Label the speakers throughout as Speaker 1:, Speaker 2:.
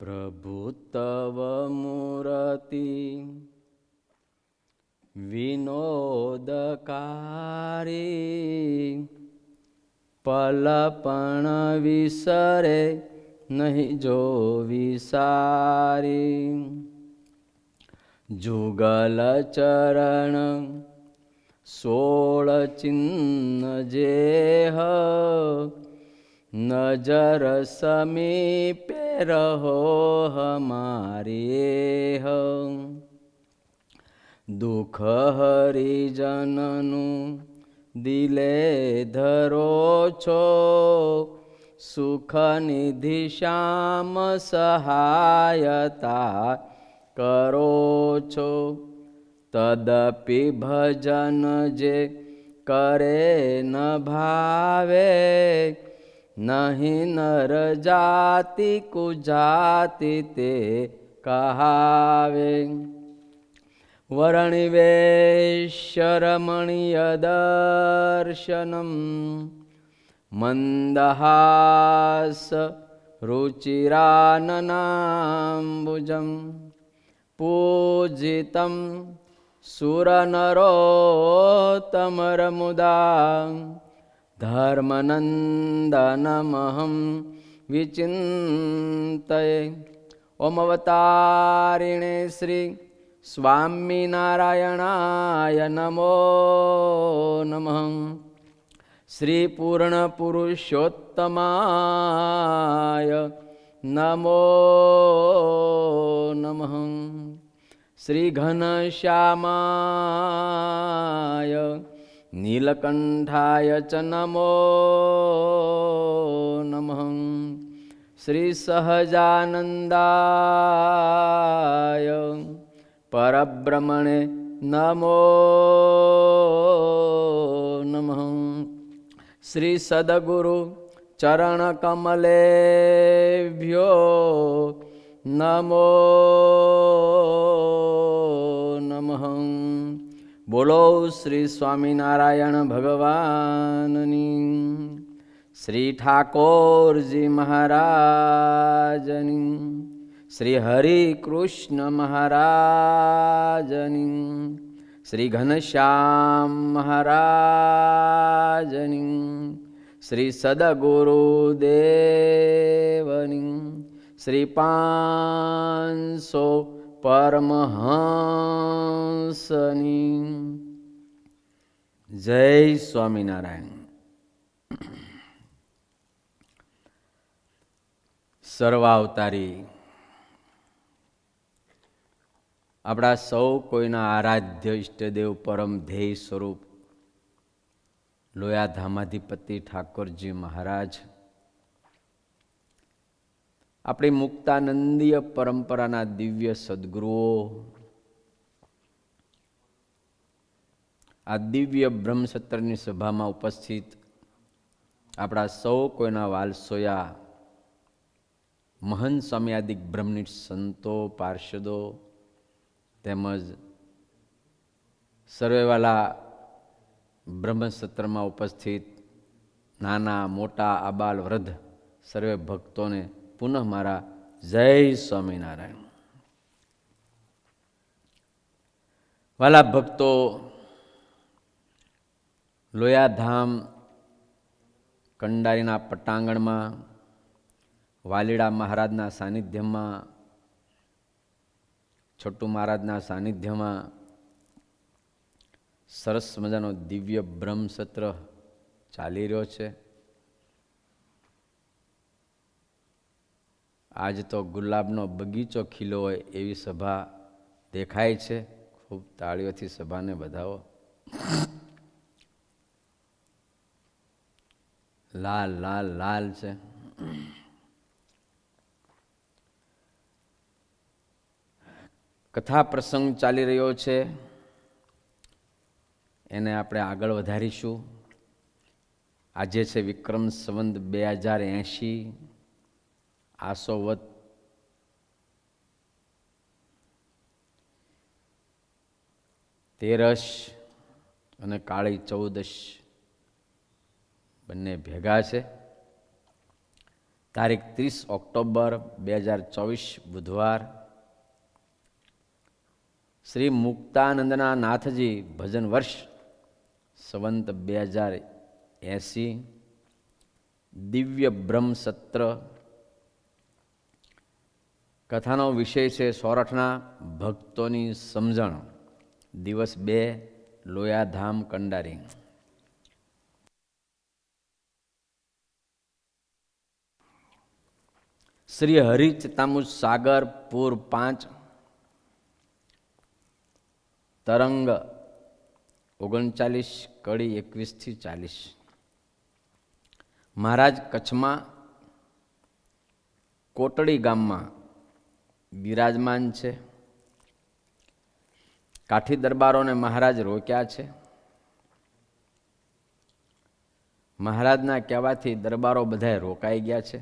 Speaker 1: પ્રભુ તવ મૂર્તિ વિનોદકારી, પલપણ વિસરે નહીં જો વિસારી. જુગલ ચરણ 16 ચિહ્ન જેહ, નજર સમીપે રહો હમારે. દુઃખ હરિજનનું દિલે ધરો છો, સુખ નિધિ શ્યામ સહાયતા કરો છો. તદપિ ભજન જે કરે ન ભાવે, નહીં નર જાતિ કુજાતિ તે કહાવે. વર્ણિવેશ્વરમણીય દર્શનમ, મંદહાસ રુચિરાનનાંબુજમ, પૂજિતમ સુરનરોત્તમરમુદા, ધર્મનંદનમહં વિચિંતયે. ઓમ અવતારિણે શ્રી સ્વામિનારાયણાય નમો નમઃ. શ્રી પૂર્ણ પુરુષોત્તમાય નમો નમઃ. શ્રી ઘનશ્યામાય નીલકંઠાય ચ નમો નમઃ. શ્રી સહજાનંદાય પરબ્રહ્મણે નમો નમઃ. શ્રી સદગુરુ ચરણકમલેભ્યો નમો નમઃ. બોલો શ્રી સ્વામિનારાયણ ભગવાનની, શ્રી ઠાકોરજી મહારાજની, શ્રી હરિ કૃષ્ણ મહારાજની, શ્રી ઘનશ્યામ મહારાજની, શ્રી સદગુરુદેવની, શ્રી 500 પરમહંસની. જય સ્વામિનારાયણ. સર્વાવતારી આપણા સૌ કોઈના આરાધ્ય ઈષ્ટદેવ પરમ ધ્યેય સ્વરૂપ લોયા ધામાધિપતિ ઠાકોરજી મહારાજ આપણી મુક્તાનંદીય પરંપરાના દિવ્ય સદગુરુઓ આ દિવ્ય બ્રહ્મસત્રની સભામાં ઉપસ્થિત આપણા સૌ કોઈના વાલસોયા મહંત સ્વામ્યાદિક બ્રહ્મનિષ્ઠ સંતો, પાર્ષદો તેમજ સર્વેવાલા બ્રહ્મસત્રમાં ઉપસ્થિત નાના મોટા આબાલ વૃદ્ધ સર્વે ભક્તોને પુનઃ મારા જય સ્વામિનારાયણ. વાલા ભક્તો, લોયાધામ કંડારીના પટાંગણમાં વાલીડા મહારાજના સાનિધ્યમાં, છોટુ મહારાજના સાનિધ્યમાં સરસ મજાનો દિવ્ય બ્રહ્મસત્ર ચાલી રહ્યો છે. આજ તો ગુલાબનો બગીચો ખીલો હોય એવી સભા દેખાય છે. ખૂબ તાળીઓથી સભાને વધાવો. લાલ લાલ લાલ છે. કથા પ્રસંગ ચાલી રહ્યો છે, એને આપણે આગળ વધારીશું. આજે છે વિક્રમ સંવત 2080, આસોવત તેરસ અને કાળી 14 બંને ભેગા છે. તારીખ 30 ઓક્ટોબર 2024 બુધવાર. શ્રી મુક્તાનંદના નાથજી ભજન વર્ષ સંવંત 2080, દિવ્ય બ્રહ્મ સત્ર. કથાનો વિષય છે સોરઠના ભક્તોની સમજણ. દિવસ 2, લોયાધામ કંડારી. શ્રી હરિચતામુજ સાગર પૂર 5, તરંગ 39, કડી 21-40. મહારાજ કચ્છમાં કોટડી ગામમાં બિરાજમાન છે. કાઠી દરબારોને મહારાજ રોક્યા છે. મહારાજના કહેવાથી દરબારો બધાએ રોકાઈ ગયા છે.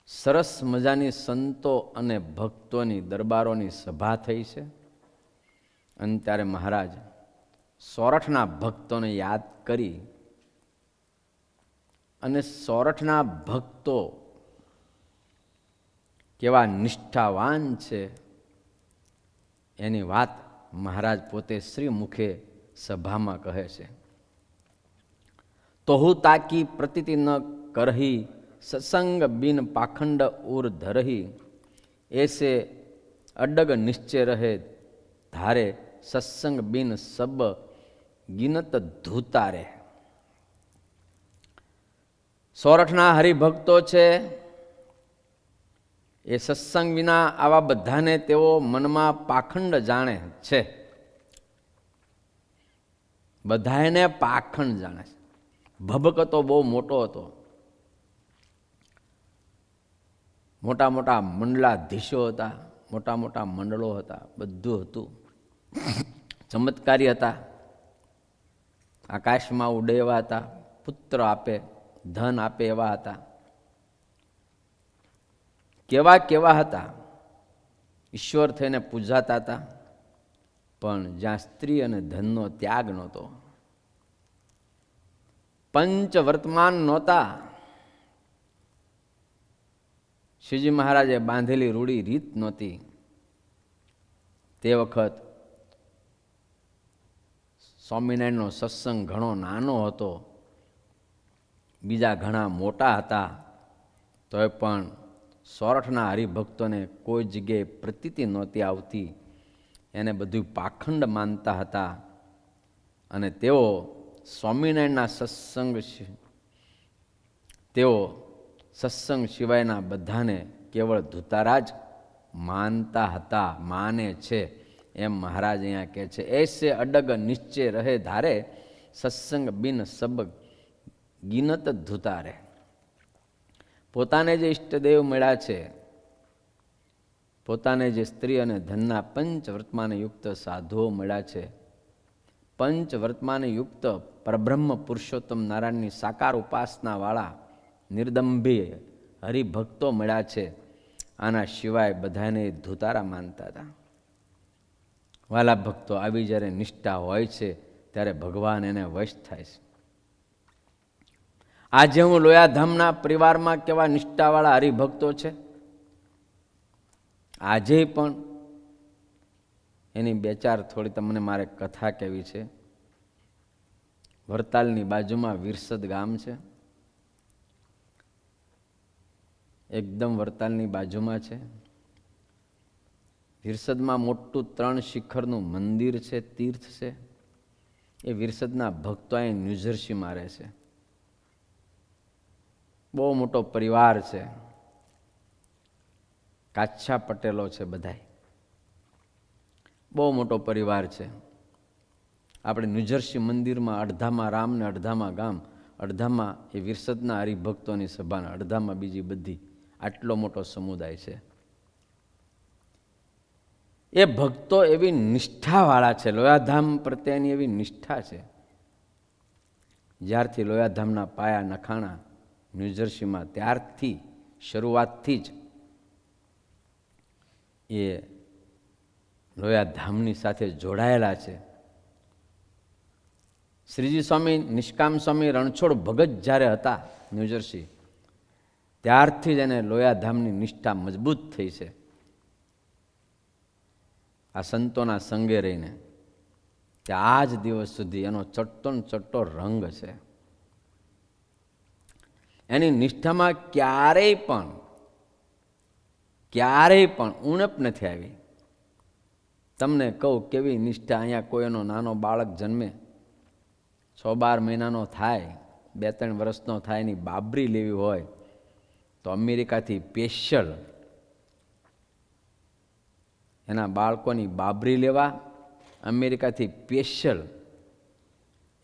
Speaker 1: સરસ મજાની સંતો અને ભક્તોની દરબારોની સભા થઈ છે. અને ત્યારે મહારાજ સોરઠના ભક્તોને યાદ કરી અને સોરઠના ભક્તો કેવા નિષ્ઠાવાન છે એની વાત મહારાજ પોતે શ્રી મુખે સભામાં કહે છે. તો હું તાકી પ્રતીતિ ન કરહી, સત્સંગ બિન પાખંડ ઉર ધરહી, એસે અડગ નિશ્ચય રહે ધારે, સત્સંગ બિન સબ ગિનત ધૂતારે. સોરઠના હરિભક્તો છે એ સત્સંગ વિના આવા બધાને તેઓ મનમાં પાખંડ જાણે છે. બધાને પાખંડ જાણે છે. ભબકતો બહુ મોટો હતો. મોટા મોટા મંડલાધીશો હતા, મોટા મોટા મંડળો હતા, બધું હતું. ચમત્કારી હતા, આકાશમાં ઉડે એવા હતા, પુત્ર આપે ધન આપે એવા હતા. કેવા કેવા હતા, ઈશ્વર થઈને પૂજાતા હતા. પણ જ્યાં સ્ત્રી અને ધનનો ત્યાગ નહોતો, પંચ વર્તમાન નહોતા. શ્રીજી મહારાજે બાંધેલી રૂડી રીત નહોતી. તે વખત સ્વામિનારાયણનો સત્સંગ ઘણો નાનો હતો, બીજા ઘણા મોટા હતા. તોય પણ સોરઠના હરિભક્તોને કોઈ જગ્યાએ પ્રતીતિ નહોતી આવતી. એને બધું પાખંડ માનતા હતા. અને તેઓ સ્વામિનારાયણના સત્સંગ સિવાયના બધાને કેવળ ધુતારા જ માનતા હતા, માને છે. એમ મહારાજ અહીંયા કહે છે, એસે અડગ નિશ્ચય રહે ધારે, સત્સંગ બિન સબ ગિનત ધુતારે. પોતાને જે ઈષ્ટદેવ મળ્યા છે, પોતાને જે સ્ત્રી અને ધનના પંચ વર્તમાન યુક્ત સાધુઓ મળ્યા છે, પંચ વર્તમાન યુક્ત પરબ્રહ્મ પુરુષોત્તમ નારાયણની સાકાર ઉપાસનાવાળા નિર્દંભી હરિભક્તો મળ્યા છે, આના સિવાય બધાને ધુતારા માનતા હતા. વાલા ભક્તો, આવી જ્યારે નિષ્ઠા હોય છે ત્યારે ભગવાન એને વશ થાય છે. આજે હું લોયાધામના પરિવારમાં કેવા નિષ્ઠાવાળા હરિભક્તો છે, આજે પણ એની 2-4 થોડી તમને મારે કથા કહેવી છે. વરતાલની બાજુમાં વિરસદ ગામ છે, એકદમ વરતાલની બાજુમાં છે. વિરસદમાં મોટું 3 શિખરનું મંદિર છે, તીર્થ છે. એ વિરસદના ભક્તો અહીં ન્યૂજર્સીમાં રહે છે. બહુ મોટો પરિવાર છે, કાચ્છા પટેલો છે બધાય. બહુ મોટો પરિવાર છે. આપણે ન્યૂજર્સી મંદિરમાં અડધામાં રામ ને અડધામાં ગામ, અડધામાં એ વિરસદના હરિભક્તોની સભા, અડધામાં બીજી બધી. આટલો મોટો સમુદાય છે. એ ભક્તો એવી નિષ્ઠાવાળા છે, લોયાધામ પ્રત્યેની એવી નિષ્ઠા છે. જ્યારથી લોયાધામના પાયા નખાણા ન્યૂજર્સીમાં, ત્યારથી શરૂઆતથી જ એ લોયાધામની સાથે જોડાયેલા છે. શ્રીજી સ્વામી, નિષ્કામ સ્વામી રણછોડ ભગત જ્યારે હતા ન્યૂજર્સી, ત્યારથી જ એને લોયાધામની નિષ્ઠા મજબૂત થઈ છે. આ સંતોના સંગે રહીને તે આ જ દિવસ સુધી એનો ચટ્ટો ને ચટ્ટો રંગ છે. એની નિષ્ઠામાં ક્યારેય પણ ઉણપ નથી આવી. તમને કહું કેવી નિષ્ઠા. અહીંયા કોઈ એનો નાનો બાળક જન્મે, 6-12 મહિનાનો થાય, 2-3 વર્ષનો થાય, એની બાબરી લેવી હોય તો અમેરિકાથી સ્પેશિયલ એના બાળકોની બાબરી લેવા અમેરિકાથી સ્પેશિયલ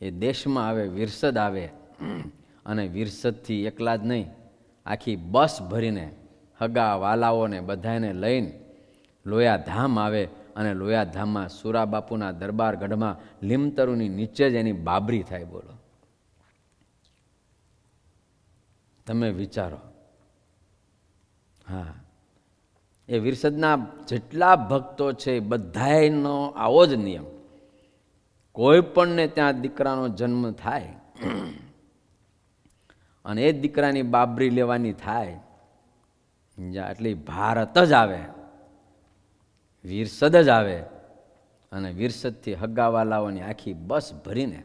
Speaker 1: એ દેશમાં આવે, વિરસદ આવે, અને વિરસદથી એકલા જ નહીં, આખી બસ ભરીને હગા વાલાઓને બધાને લઈને લોયાધામ આવે. અને લોયાધામમાં સુરાબાપુના દરબાર ગઢમાં લીમતરુની નીચે જ એની બાબરી થાય. બોલો, તમે વિચારો. હા, એ વિરસદના જેટલા ભક્તો છે બધાયનો આવો જ નિયમ. કોઈ પણને ત્યાં દીકરાનો જન્મ થાય અને એ દીકરાની બાબરી લેવાની થાય, એટલે ભારત જ આવે, વિરસદ જ આવે, અને વિરસદથી હગાવાલાઓની આખી બસ ભરીને,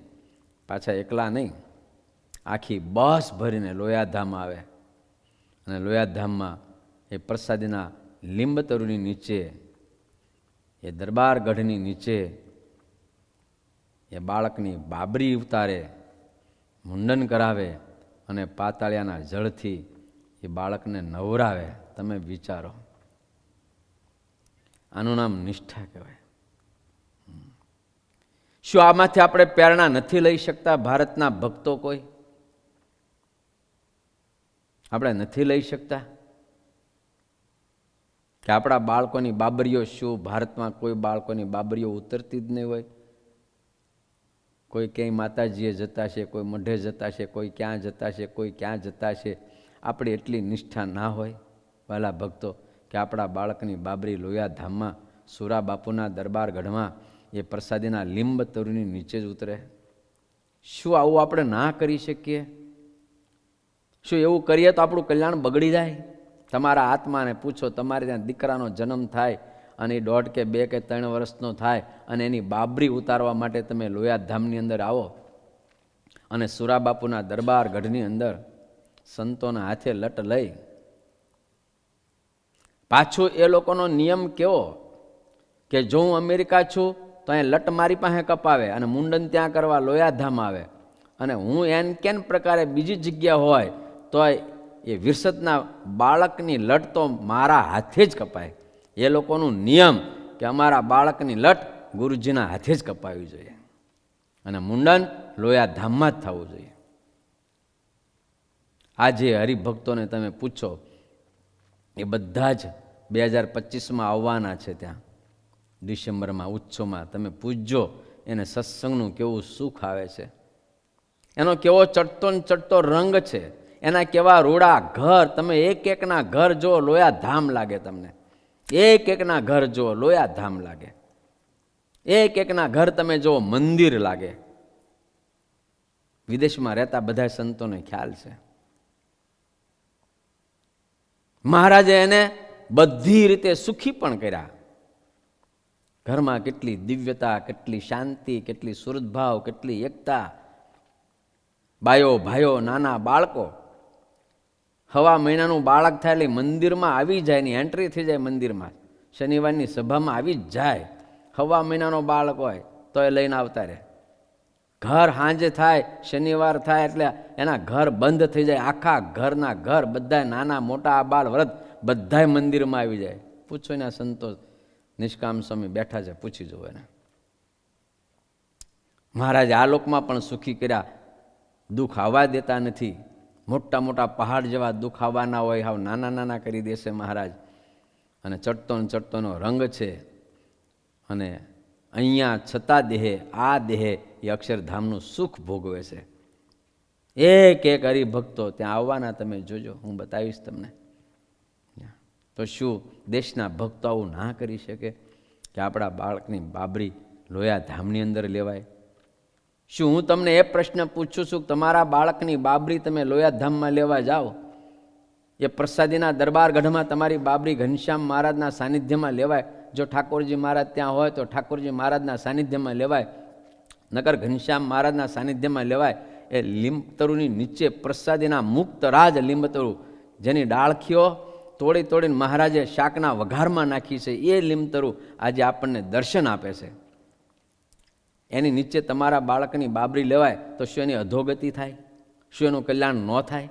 Speaker 1: પાછા એકલા નહીં, આખી બસ ભરીને લોયાધામ આવે. અને લોયાધામમાં એ પ્રસાદીના લીંબતરુની નીચે, એ દરબાર ગઢની નીચે એ બાળકની બાબરી ઉતારે, મુંડન કરાવે અને પાતાળિયાના જળથી એ બાળકને નવરાવે. તમે વિચારો, આનું નામ નિષ્ઠા કહેવાય. શું આમાંથી આપણે પ્રેરણા નથી લઈ શકતા? ભારતના ભક્તો કોઈ આપણે નથી લઈ શકતા કે આપણા બાળકોની બાબરીઓ, શું ભારતમાં કોઈ બાળકોની બાબરીઓ ઉતરતી જ નહીં હોય? કોઈ ક્યાંય માતાજીએ જતા છે, કોઈ મઢે જતા છે, કોઈ ક્યાં જતા છે, કોઈ ક્યાં જતા છે. આપણી એટલી નિષ્ઠા ના હોય વાલા ભક્તો કે આપણા બાળકની બાબરી લોયાધામમાં સુરા બાપુના દરબાર ગઢમાં એ પ્રસાદીના લીંબ તરુની નીચે જ ઉતરે? શું આવું આપણે ના કરી શકીએ? શું એવું કરીએ તો આપણું કલ્યાણ બગડી જાય? તમારા આત્માને પૂછો, તમારે ત્યાં દીકરાનો જન્મ થાય અને એ 1.5 કે 2 કે 3 વર્ષનો થાય અને એની બાબરી ઉતારવા માટે તમે લોયાધામની અંદર આવો અને સુરાબાપુના દરબાર ગઢની અંદર સંતોના હાથે લટ લઈ, પાછું એ લોકોનો નિયમ કેવો કે જો હું અમેરિકા છું તો અહીં લટ મારી પાસે કપાવે અને મુંડન ત્યાં કરવા લોયાધામ આવે, અને હું એન કેન પ્રકારે બીજી જગ્યા હોય તો એ વિરસદના બાળકની લટ તો મારા હાથે જ કપાય. એ લોકોનું નિયમ કે અમારા બાળકની લટ ગુરુજીના હાથે જ કપાવી જોઈએ અને મુંડન લોયાધામમાં જ થવું જોઈએ. આજે હરિભક્તોને તમે પૂછો, એ બધા જ 2025માં આવવાના છે ત્યાં ડિસેમ્બરમાં ઉત્સવમાં. તમે પૂછજો એને સત્સંગનું કેવું સુખ આવે છે, એનો કેવો ચડતો ને ચડતો રંગ છે, એના કેવા રૂડા ઘર. તમે એક એકના ઘર જો લોયાધામ લાગે, તમને એક એકના ઘર જો લોયાધામ લાગે, એક એકના ઘર તમે જો મંદિર લાગે. વિદેશમાં રહેતા બધા સંતોને ખ્યાલ છે. મહારાજે એને બધી રીતે સુખી પણ કર્યા. ઘરમાં કેટલી દિવ્યતા, કેટલી શાંતિ, કેટલી સુરતભાવ, કેટલી એકતા. બાયો ભાઈઓ, નાના બાળકો, 1.5 મહિનાનું બાળક થાય એટલે મંદિરમાં આવી જાય, એની એન્ટ્રી થઈ જાય મંદિરમાં, શનિવારની સભામાં આવી જ જાય. 1.5 મહિનાનો બાળક હોય તો એ લઈને આવતા રહે. ઘર સાંજે થાય, શનિવાર થાય એટલે એના ઘર બંધ થઈ જાય. આખા ઘરના ઘર બધા નાના મોટા બાળ વૃદ્ધ બધા મંદિરમાં આવી જાય. પૂછો એના સંતો નિષ્કામ સ્વામી બેઠા છે, પૂછી જુઓ એને. મહારાજે આ લોકમાં પણ સુખી કર્યા, દુઃખ આવવા દેતા નથી. મોટા મોટા પહાડ જેવા દુઃખ આવવાના હોય, હાવ નાના નાના કરી દેશે મહારાજ. અને ચડતો ને ચડતોનો રંગ છે. અને અહીંયા છતાં દેહે, આ દેહે એ અક્ષરધામનું સુખ ભોગવે છે. એક એક હરિભક્તો ત્યાં આવવાના, તમે જોજો, હું બતાવીશ તમને. તો શું દેશના ભક્તો આવું ના કરી શકે કે આપણા બાળકની બાબરી લોયાધામની અંદર લેવાય? શું હું તમને એ પ્રશ્ન પૂછું છું કે તમારા બાળકની બાબરી તમે લોયાધામમાં લેવા જાઓ, એ પ્રસાદીના દરબારગઢમાં તમારી બાબરી ઘનશ્યામ મહારાજના સાનિધ્યમાં લેવાય? જો ઠાકોરજી મહારાજ ત્યાં હોય તો ઠાકોરજી મહારાજના સાનિધ્યમાં લેવાય, નગર ઘનશ્યામ મહારાજના સાનિધ્યમાં લેવાય. એ લીંબતરુની નીચે પ્રસાદીના મુક્ત રાજ લીંબતરુ, જેની ડાળખીઓ તોડી તોડીને મહારાજે શાકના વઘારમાં નાખી છે, એ લીંબતરુ આજે આપણને દર્શન આપે છે. એની નીચે તમારા બાળકની બાબરી લેવાય તો શું એની અધોગતિ થાય? શું એનું કલ્યાણ ન થાય?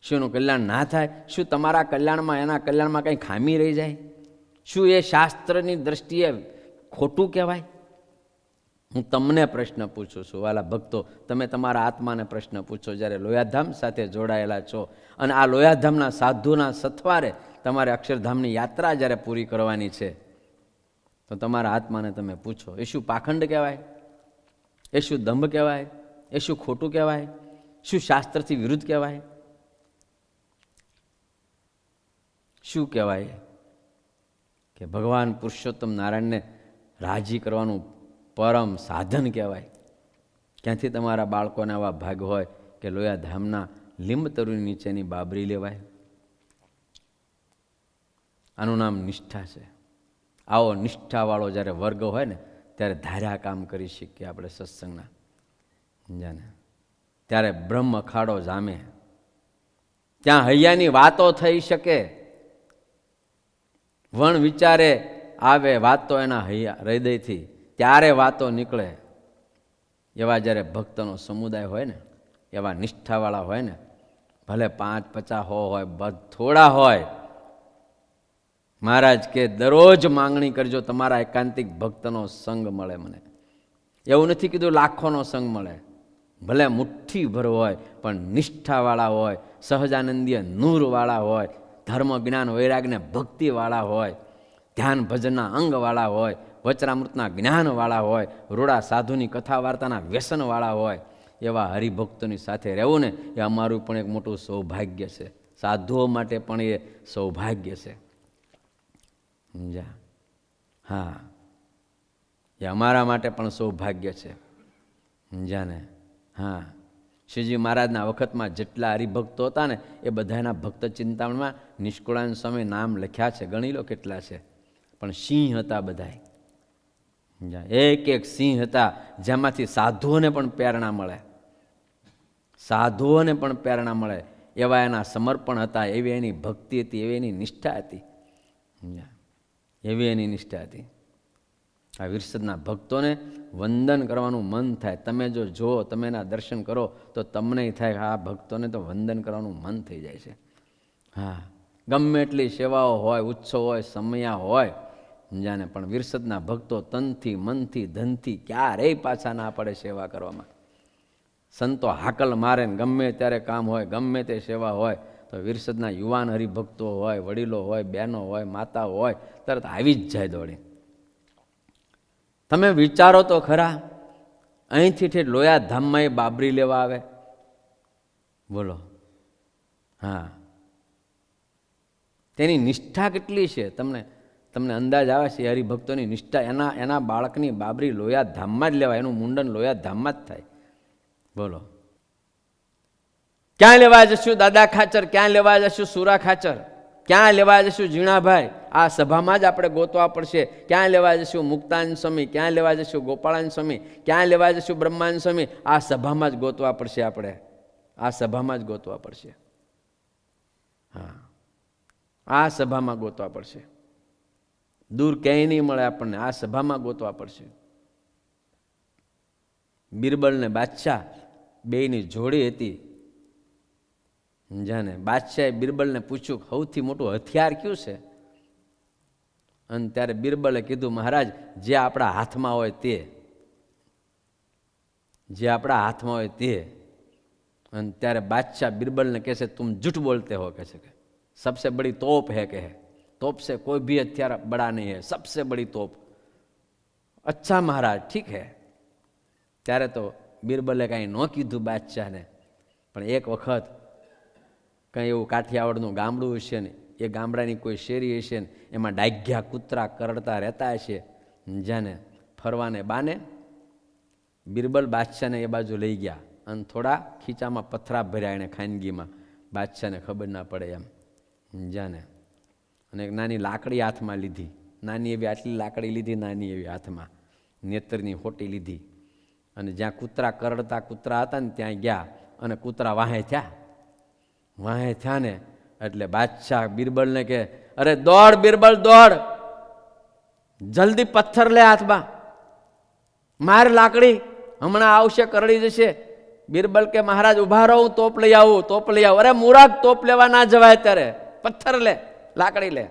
Speaker 1: શું એનું કલ્યાણ ના થાય? શું તમારા કલ્યાણમાં એના કલ્યાણમાં કંઈ ખામી રહી જાય? શું એ શાસ્ત્રની દ્રષ્ટિએ ખોટું કહેવાય? હું તમને પ્રશ્ન પૂછું છું વાલા ભક્તો, તમે તમારા આત્માને પ્રશ્ન પૂછો જ્યારે લોયાધામ સાથે જોડાયેલા છો અને આ લોયાધામના સાધુના સથવારે તમારે અક્ષરધામની યાત્રા જ્યારે પૂરી કરવાની છે, તો તમારા આત્માને તમે પૂછો, એ શું પાખંડ કહેવાય? એ શું દંભ કહેવાય? એ શું ખોટું કહેવાય? શું શાસ્ત્રથી વિરુદ્ધ કહેવાય? શું કહેવાય? કે ભગવાન પુરુષોત્તમ નારાયણને રાજી કરવાનું પરમ સાધન કહેવાય. ક્યાંથી તમારા બાળકોને આવા ભાગ હોય કે લોયાધામના લીંબતરુની નીચેની બાબરી લેવાય? આનું નામ નિષ્ઠા છે. આવો નિષ્ઠાવાળો જ્યારે વર્ગ હોય ને ત્યારે ધાર્યા કામ કરી શકીએ આપણે સત્સંગના. સમજાને? ત્યારે બ્રહ્મ અખાડો જામે, ત્યાં હૈયાની વાતો થઈ શકે, વણ વિચારે આવે વાતો એના હૈયા હૃદયથી, ત્યારે વાતો નીકળે. એવા જ્યારે ભક્તનો સમુદાય હોય ને, એવા નિષ્ઠાવાળા હોય ને, ભલે 5, 50 હોય, થોડા હોય, મહારાજ કે દરરોજ માંગણી કરજો તમારા એકાંતિક ભક્તનો સંગ મળે મને. એવું નથી કીધું લાખોનો સંગ મળે, ભલે મુઠ્ઠી ભર હોય, પણ નિષ્ઠાવાળા હોય, સહજાનંદીય નૂરવાળા હોય, ધર્મ જ્ઞાન વૈરાગ્યને ભક્તિવાળા હોય, ધ્યાન ભજનના અંગવાળા હોય, વચરામૃતના જ્ઞાનવાળા હોય, રૂડા સાધુની કથા વાર્તાના વ્યસનવાળા હોય, એવા હરિભક્તોની સાથે રહેવું ને એ અમારું પણ એક મોટું સૌભાગ્ય છે. સાધુઓ માટે પણ એ સૌભાગ્ય છે. સમજ્યા? હા, એ અમારા માટે પણ સૌભાગ્ય છે. સમજ્યા ને? હા, શ્રીજી મહારાજના વખતમાં જેટલા હરિભક્તો હતા ને એ બધાના ભક્ત ચિંતામણમાં નિષ્કુળાનંદ સ્વામી નામ લખ્યા છે, ગણી લો કેટલા છે. પણ સિંહ હતા બધાય. એક એક સિંહ હતા, જેમાંથી સાધુઓને પણ પ્રેરણા મળે, સાધુઓને પણ પ્રેરણા મળે એવા એના સમર્પણ હતા, એવી એની ભક્તિ હતી, એવી એની નિષ્ઠા હતી. એવી એની નિષ્ઠા હતી. આ વિરસદના ભક્તોને વંદન કરવાનું મન થાય. તમે જો જુઓ, તમે એના દર્શન કરો તો તમને થાય આ ભક્તોને તો વંદન કરવાનું મન થઈ જાય છે. હા, ગમે એટલી સેવાઓ હોય, ઉત્સવ હોય, સમયા હોય, જાને, પણ વિરસદના ભક્તો તનથી, મનથી, ધનથી ક્યારેય પાછા ના પડે સેવા કરવામાં. સંતો હાકલ મારે ને ગમે ત્યારે કામ હોય, ગમે તે સેવા હોય, તો વિરસદના યુવાન હરિભક્તો હોય, વડીલો હોય, બહેનો હોય, માતા હોય, તરત આવી જ જાય દોડી. તમે વિચારો તો ખરા, અહીંથી ઠેઠ લોયાધામમાં એ બાબરી લેવા આવે, બોલો. હા, તેની નિષ્ઠા કેટલી છે તમને અંદાજ આવે છે? હરિભક્તોની નિષ્ઠા, એના બાળકની બાબરી લોયાધામમાં જ લેવાય, એનું મુંડન લોયાધામમાં જ થાય. બોલો, ક્યાં લેવા જશું દાદા ખાચર? ક્યાં લેવા જશું સુરા ખાચર? ક્યાં લેવા જશું ઝીણાભાઈ? આ સભામાં જ આપણે ગોતવા પડશે. ક્યાં લેવા જશું મુક્તાનંદ સ્વામી? ક્યાં લેવા જશું ગોપાળાનંદ સ્વામી? ક્યાં લેવા જશું બ્રહ્માનંદ સ્વામી? આ સભામાં જ ગોતવા પડશે. આપણે આ સભામાં જ ગોતવા પડશે. હા, આ સભામાં ગોતવા પડશે. દૂર ક્યાંય નહીં મળે આપણને, આ સભામાં ગોતવા પડશે. બિરબલ ને બાદશાહ બેયની જોડી હતી. જાને બાદશાહે બિરબલને પૂછ્યું સૌથી મોટું હથિયાર કયું છે? અને ત્યારે બિરબલે કીધું, મહારાજ, જે આપણા હાથમાં હોય તે, જે આપણા હાથમાં હોય તે. અને ત્યારે બાદશાહ બિરબલને કહે છે, તુમ झूठ बोलते हो, કહે છે કે सबसे बड़ी तोप है, कहे तोप से कोई भी हथियार बड़ा नहीं है, सबसे बड़ी तोप. अच्छा महाराज, ठीक है. ત્યારે તો બિરબલે કાંઈ ન કીધું બાદશાહને. પણ એક વખત કંઈ એવું કાઠિયાવાડનું ગામડું હશે ને, એ ગામડાની કોઈ શેરી હશે ને, એમાં ડાઘ્યા કૂતરા કરડતા રહેતા હશે. જાને ફરવાને બાને બિરબલ બાદશાહને એ બાજુ લઈ ગયા અને થોડા ખીચામાં પથરા ભર્યા એણે ખાનગીમાં, બાદશાહને ખબર ના પડે એમ જાને. અને એક નાની લાકડી હાથમાં લીધી, નાની એવી આટલી લાકડી લીધી, નાની એવી હાથમાં નેત્રની હોટી લીધી, અને જ્યાં કૂતરા કરડતા કૂતરા હતા ને ત્યાં ગયા અને કૂતરા વાહે થયા ને એટલે બાદશાહ બિરબલને કે, અરે દોડ બિરબલ દોડ, જલ્દી પથ્થર લે હાથમાં, માર લાકડી, હમણાં આવશે કરડી જશે. બિરબલ કે મહારાજ ઉભા રહો, હું તોપ લઈ આવું. અરે મૂરખ, તોપ લેવા ના જવાય ત્યારે, પથ્થર લે, લાકડી લે.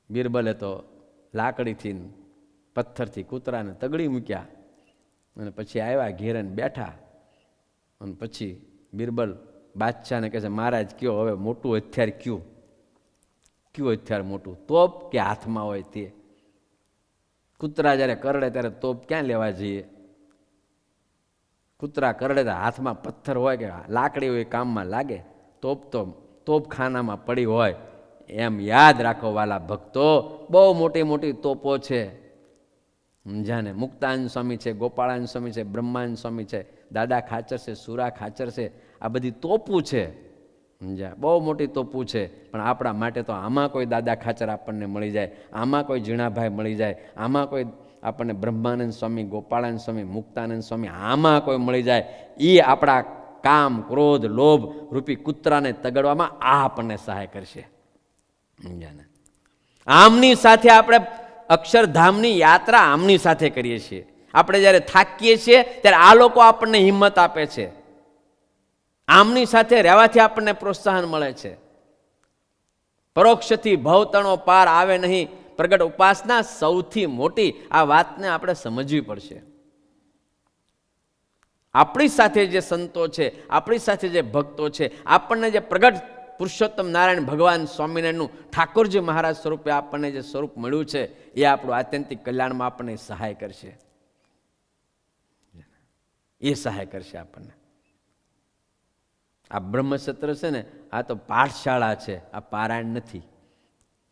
Speaker 1: બિરબલે તો લાકડીથી પથ્થરથી કૂતરાને તગડી મૂક્યા અને પછી આવ્યા ઘેરે બેઠા. અને પછી બિરબલ બાદશાહને કહે છે, મહારાજ કયો હવે મોટું હથિયાર કયું હથિયાર મોટું, તોપ કે હાથમાં હોય તે? કૂતરા જ્યારે કરડે ત્યારે તોપ ક્યાં લેવા જઈએ? કૂતરા કરડે તો હાથમાં પથ્થર હોય કે લાકડી હોય કામમાં લાગે? તોપ તો તોપખાનામાં પડી હોય. એમ યાદ રાખો વાલા ભક્તો, બહુ મોટી મોટી તોપો છે. સમજાને? મુક્તાનંદ સ્વામી છે, ગોપાળાનંદ સ્વામી છે, બ્રહ્માનંદ સ્વામી છે, દાદા ખાચર છે, સુરા ખાચર છે, આ બધી તોપું છે. સમજ્યા? બહુ મોટી તોપું છે. પણ આપણા માટે તો આમાં કોઈ દાદા ખાચર આપણને મળી જાય, આમાં કોઈ ઝીણાભાઈ મળી જાય, આમાં કોઈ આપણને બ્રહ્માનંદ સ્વામી, ગોપાળાનંદ સ્વામી, મુક્તાનંદ સ્વામી, આમાં કોઈ મળી જાય, એ આપણા કામ, ક્રોધ, લોભ રૂપી કૂતરાને તગડવામાં આ આપણને સહાય કરશે. સમજ્યાને? આમની સાથે આપણે અક્ષરધામની યાત્રા આમની સાથે કરીએ છીએ. આપણે જ્યારે થાકીએ છીએ ત્યારે આ લોકો આપણને હિંમત આપે છે. આમની સાથે રહેવાથી આપણને પ્રોત્સાહન મળે છે. પરોક્ષથી ભવતણો પાર આવે નહીં, પ્રગટ ઉપાસના સૌથી મોટી. આ વાતને આપણે સમજવી પડશે. આપણી સાથે જે સંતો છે, આપણી સાથે જે ભક્તો છે, આપણને જે પ્રગટ પુરુષોત્તમ નારાયણ ભગવાન સ્વામિનારાયણનું ઠાકોરજી મહારાજ સ્વરૂપે આપણને જે સ્વરૂપ મળ્યું છે, એ આપણું આત્યંતિક કલ્યાણમાં આપણને સહાય કરશે. એ સહાય કરશે આપણને. આ બ્રહ્મસત્ર છે ને, આ તો પાઠશાળા છે, આ પારાયણ નથી.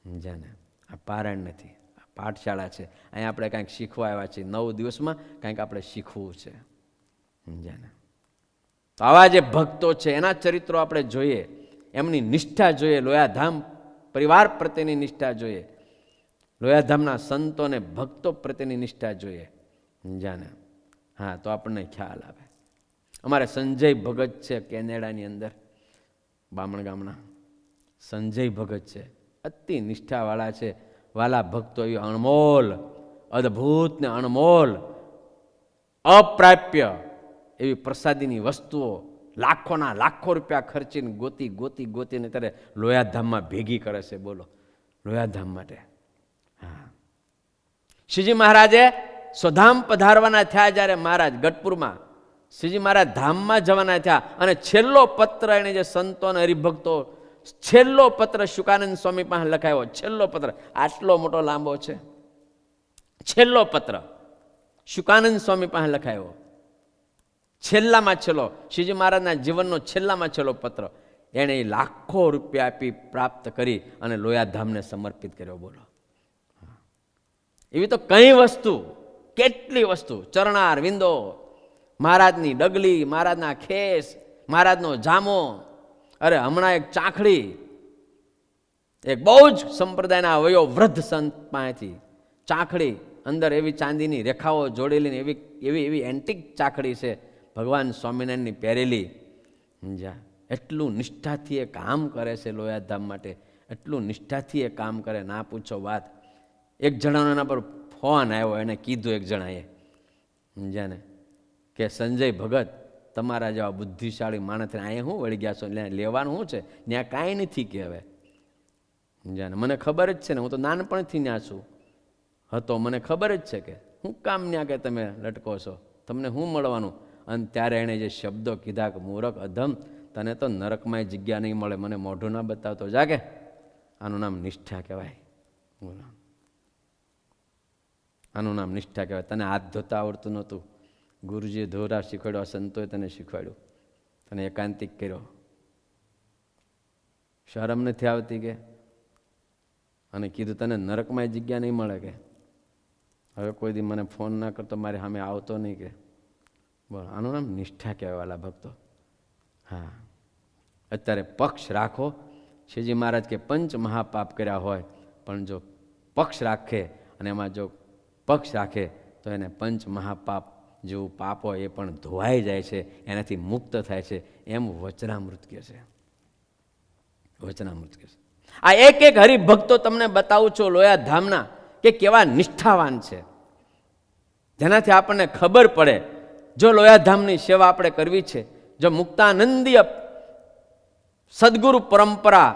Speaker 1: સમજાને? આ પારાયણ નથી, આ પાઠશાળા છે. અહીંયા આપણે કાંઈક શીખવા આવ્યા છીએ. 9 દિવસમાં કાંઈક આપણે શીખવું છે. સમજાને? તો આવા જે ભક્તો છે એના ચરિત્રો આપણે જોઈએ, એમની નિષ્ઠા જોઈએ, લોયાધામ પરિવાર પ્રત્યેની નિષ્ઠા જોઈએ, લોયાધામના સંતો અને ભક્તો પ્રત્યેની નિષ્ઠા જોઈએ. સમજાને? હા, તો આપણને ખ્યાલ આવે. અમારે સંજય ભગત છે કેનેડાની અંદર, બામણ ગામના સંજય ભગત છે, અતિ નિષ્ઠાવાળા છે. વાલા ભક્તો એવી અણમોલ, અદ્ભુત ને અણમોલ, અપ્રાપ્ય એવી પ્રસાદીની વસ્તુઓ લાખોના લાખો રૂપિયા ખર્ચીને ગોતીને ત્યારે લોયાધામમાં ભેગી કરે છે. બોલો, લોયાધામ માટે. હા, શ્રીજી મહારાજે સ્વધામ પધારવાના થયા જ્યારે મહારાજ ગઢપુરમાં, શ્રીજી મહારાજ ધામમાં જવાના થયા અને છેલ્લો પત્ર એને જે સંતો અને હરિભક્તો, છેલ્લો પત્ર શુકાનંદ સ્વામી પાસે લખાયો. છેલ્લો પત્ર આટલો મોટો લાંબો છે. છેલ્લો પત્ર શુકાનંદ સ્વામી પાસે લખાયો, છેલ્લામાં છેલ્લો, શ્રીજી મહારાજના જીવનનો છેલ્લામાં છેલ્લો પત્ર એણે લાખો રૂપિયા આપી પ્રાપ્ત કરી અને લોયાધામને સમર્પિત કર્યો. બોલો, એવી તો કઈ વસ્તુ, કેટલી વસ્તુ, ચરણાર વિંદો, મહારાજની ડગલી, મહારાજના ખેસ, મહારાજનો જામો. અરે હમણાં એક ચાખડી, એક બહુ જ સંપ્રદાયના વયો વૃદ્ધ સંત પાસેથી ચાખડી, અંદર એવી ચાંદીની રેખાઓ જોડેલી એવી એન્ટિક ચાખડી છે, ભગવાન સ્વામિનારાયણની પહેરેલી. સમજ્યા? એટલું નિષ્ઠાથી એ કામ કરે છે લોયાધામ માટે, એટલું નિષ્ઠાથી એ કામ કરે, ના પૂછો વાત. એક જણાનો એના પર ફોન આવ્યો, એને કીધું એક જણાએ, સમજ્યા ને, કે સંજય ભગત તમારા જેવા બુદ્ધિશાળી માણસને અહીંયા શું વળી ગયા છો, લેવાનું શું છે, ત્યાં કાંઈ નથી કે હવે. સમજ્યા ને? મને ખબર જ છે ને, હું તો નાનપણથી ત્યાં છું હતો, મને ખબર જ છે કે શું કામ ત્યાં કે તમે લટકો છો, તમને શું મળવાનું. અને ત્યારે એણે જે શબ્દો કીધા કે મૂરખ અધમ, તને તો નરકમાં જગ્યા નહીં મળે, મને મોઢું ના બતાવતો જાગે. આનું નામ નિષ્ઠા કહેવાય. આનું નામ નિષ્ઠા કહેવાય. તને હાથ ધોતા આવડતું નહોતું, ગુરુજીએ ધોરા શીખવાડ્યો, સંતોએ તને શીખવાડ્યું, તને એકાંતિક કર્યો, શરમ નથી આવતી કે, અને કીધું તને નરકમાં જગ્યા નહીં મળે કે, હવે કોઈ દી મને ફોન ના કરતો, મારી સામે આવતો નહીં કે. બોલો, આનું નામ નિષ્ઠા કહેવાય વાલા ભક્તો. હા, અત્યારે પક્ષ રાખો. શ્રીજી મહારાજ કે પંચ મહાપાપ કર્યા હોય, પણ જો પક્ષ રાખે અને એમાં જો પક્ષ રાખે તો એને પંચ મહાપાપ જેવું પાપ હોય એ પણ ધોવાઈ જાય છે, એનાથી મુક્ત થાય છે. એમ વચનામૃત કહે છે. વચનામૃત કહે છે. આ એક એક હરિભક્તો તમને બતાવું છું લોયા ધામના, કે કેવા નિષ્ઠાવાન છે, જેનાથી આપણને ખબર પડે જો લોયાધામની સેવા આપણે કરવી છે, જો મુક્તાનંદીય સદગુરુ પરંપરા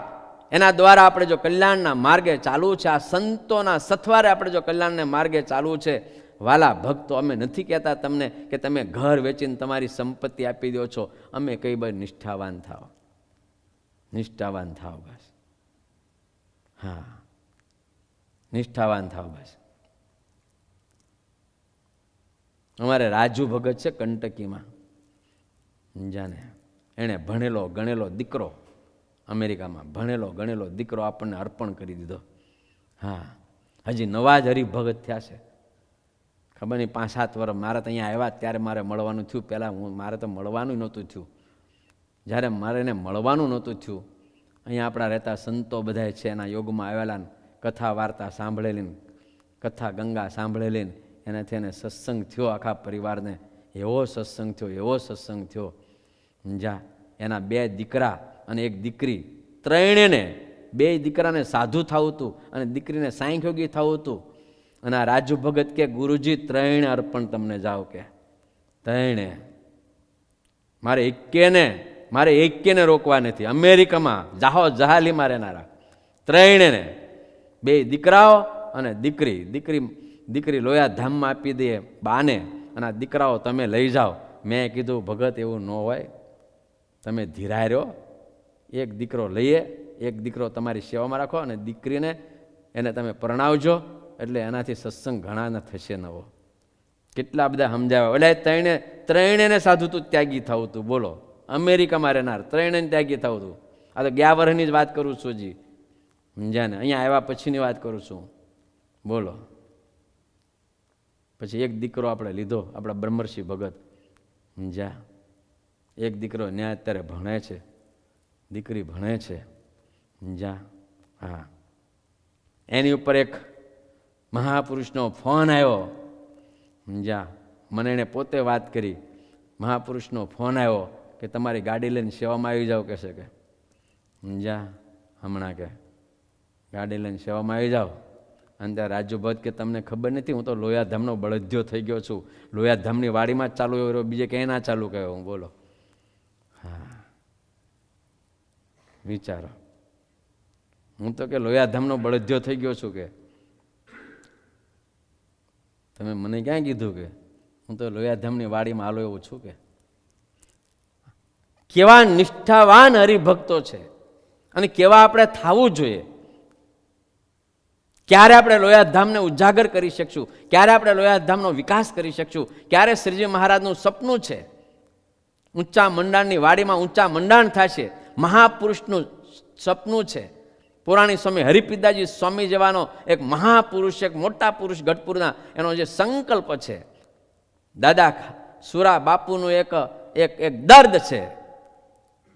Speaker 1: એના દ્વારા આપણે જો કલ્યાણના માર્ગે ચાલવું છે, આ સંતોના સથવારે આપણે જો કલ્યાણના માર્ગે ચાલવું છે, વાલા ભક્તો, અમે નથી કહેતા તમને કે તમે ઘર વેચીને તમારી સંપત્તિ આપી દો છો. અમે કઈ ભાઈ નિષ્ઠાવાન થાવ, નિષ્ઠાવાન થાવ બસ. હા, નિષ્ઠાવાન થાવ બસ. અમારે રાજુ ભગત છે કંટકીમાં, જાને એણે ભણેલો ગણેલો દીકરો, અમેરિકામાં ભણેલો ગણેલો દીકરો આપણને અર્પણ કરી દીધો. હા, હજી નવા જ હરિભગત થયા છે. ખબર નહીં 5-7 વર્ષ. મારે તો અહીંયા આવ્યા ત્યારે મારે મળવાનું થયું. પહેલાં મારે તો મળવાનું નહોતું થયું. જ્યારે મારે એને મળવાનું નહોતું થયું, અહીંયા આપણા રહેતા સંતો બધા છે એના યોગમાં આવેલા, કથા વાર્તા સાંભળેલી, કથા ગંગા સાંભળેલી, એનાથી એને સત્સંગ થયો. આખા પરિવારને એવો સત્સંગ થયો, એવો સત્સંગ થયો. જા એના 2 દીકરા અને 1 દીકરી, ત્રણેયને 2 દીકરાને સાધુ થવું હતું અને દીકરીને સાંખ્યોગી થવું હતું. અને આ રાજુ ભગત કે ગુરુજી ત્રણે અર્પણ તમને જાઓ કે ત્રણે. મારે એકેને રોકવા નથી. અમેરિકામાં જાહો જહાલીમાં રહેનારા ત્રણેને, 2 દીકરાઓ અને દીકરી લોયા ધામમાં આપી દે બાને, અને આ દીકરાઓ તમે લઈ જાઓ. મેં કીધું ભગત એવું ન હોય, તમે ધીરાય રહ્યો. 1 દીકરો લઈએ, 1 દીકરો તમારી સેવામાં રાખો અને દીકરીને એને તમે પરણાવજો, એટલે એનાથી સત્સંગ ઘણા થશે નવો. કેટલા બધા સમજાવ્યા. એટલે ત્રણેને સાધુ તું ત્યાગી થવું તું. બોલો, અમેરિકામાં રહેનાર ત્રણેને ત્યાગી થવું તું. આ તો ગયા વર્ષની જ વાત કરું છું જી, સમજ્યા ને? અહીંયા આવ્યા પછીની વાત કરું છું. બોલો, પછી 1 દીકરો આપણે લીધો, આપણા બ્રહ્મર્ષિ ભગત, સમજ્યા? 1 દીકરો ન્યા અત્યારે ભણે છે, દીકરી ભણે છે, સમજ્યા? હા, એની ઉપર એક મહાપુરુષનો ફોન આવ્યો, સમજ્યા? મને એણે પોતે વાત કરી. મહાપુરુષનો ફોન આવ્યો કે તમારી ગાડી લઈને સેવામાં આવી જાઓ, કહેશે કે, સમજ્યા? હમણાં કે ગાડી લઈને સેવામાં આવી જાઓ. અને ત્યાં રાજુ ભગત કે તમને ખબર નથી, હું તો લોયાધામનો બળદ્યો થઈ ગયો છું. લોયાધામની વાડીમાં જ ચાલુ એવો, બીજે ક્યાંય ના ચાલુ કહેવાય હું. બોલો, હા, વિચારો. હું તો કે લોયાધામનો બળદ્યો થઈ ગયો છું કે તમે મને ક્યાં કીધું કે હું તો લોયાધામની વાડીમાં હાલો એવું છું કે. કેવા નિષ્ઠાવાન હરિભક્તો છે અને કેવા આપણે થવું જોઈએ. ક્યારે આપણે લોયાધામને ઉજાગર કરી શકશું, ક્યારે આપણે લોયાધામનો વિકાસ કરી શકશું, ક્યારે શ્રીજી મહારાજનું સપનું છે ઊંચા મંડાણની વાડીમાં ઊંચા મંડાણ થશે. મહાપુરુષનું સપનું છે. પુરાણી સ્વામી હરિપિદાજી સ્વામી જેવાનો એક મહાપુરુષ, એક મોટા પુરુષ ગઢપુરના, એનો જે સંકલ્પ છે, દાદા સુરા બાપુનું એક દર્દ છે,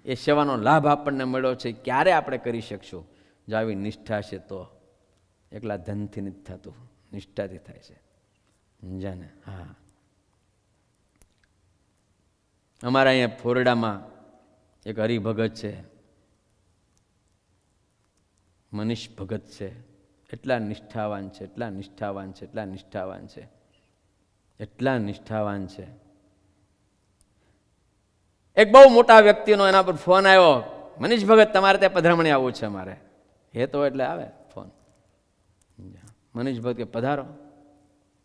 Speaker 1: એ સેવાનો લાભ આપણને મળ્યો છે. ક્યારે આપણે કરી શકશું? જો આવી નિષ્ઠા છે તો. એકલા ધનથી નથી થતું, નિષ્ઠાથી થાય છે, સમજાને? હા, અમારા અહીંયા ફોરડામાં એક હરિભગત છે, મનીષ ભગત છે. એટલા નિષ્ઠાવાન છે, એટલા નિષ્ઠાવાન છે, એટલા નિષ્ઠાવાન છે, એટલા નિષ્ઠાવાન છે. એક બહુ મોટા વ્યક્તિનો એના પર ફોન આવ્યો, મનીષ ભગત તમારે ત્યાં પધરામણી આવવું છે મારે. એ તો એટલે આવે ફોન. મનીષ ભગત કે પધારો,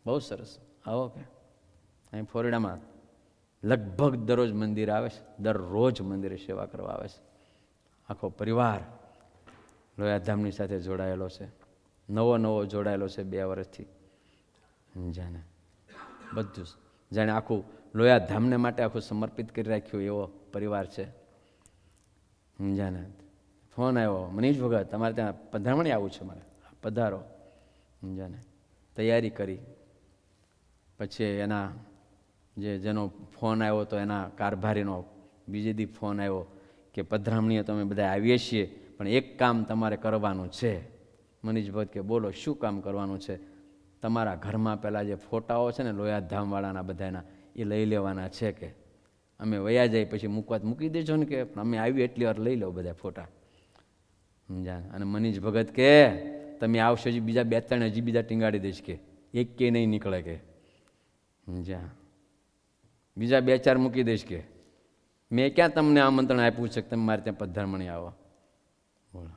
Speaker 1: બહુ સરસ, આવો કે. અહીં ફોરડામાં લગભગ દરરોજ મંદિર આવે છે, દરરોજ મંદિરે સેવા કરવા આવે છે. આખો પરિવાર લોયાધામની સાથે જોડાયેલો છે, નવો જોડાયેલો છે 2 વર્ષથી. જાણે બધું જાણે આખું લોયાધામને માટે આખું સમર્પિત કરી રાખ્યું એવો પરિવાર છે. જાણે ફોન આવ્યો, મનીષ ભગત તમારે ત્યાં પધરામણી આવું છે મારે, પધારો. જાણે તૈયારી કરી, પછી એના જેનો ફોન આવ્યો તો એના કારભારીનો બીજે દી ફોન આવ્યો કે પધરામણીએ તમે બધા આવીએ છીએ, પણ એક કામ તમારે કરવાનું છે. મનીષ ભગત કે બોલો શું કામ કરવાનું છે? તમારા ઘરમાં પેલા જે ફોટાઓ છે ને લોયાધામવાળાના બધાના એ લઈ લેવાના છે. કે અમે વયા જાય પછી મૂકી દેજો ને, કે અમે આવી એટલી વાર લઈ લો બધા ફોટા. સમજા? અને મનીષ ભગત કે તમે આવશો હજી બીજા 2-3 હજી બીજા ટીંગાડી દઈશ, કે એક કે નહીં નીકળે, કે સમજા? બીજા 2-4 મૂકી દઈશ, કે મેં ક્યાં તમને આમંત્રણ આપ્યું છે કે તમે મારે ત્યાં પધરામણી આવો? બોલો,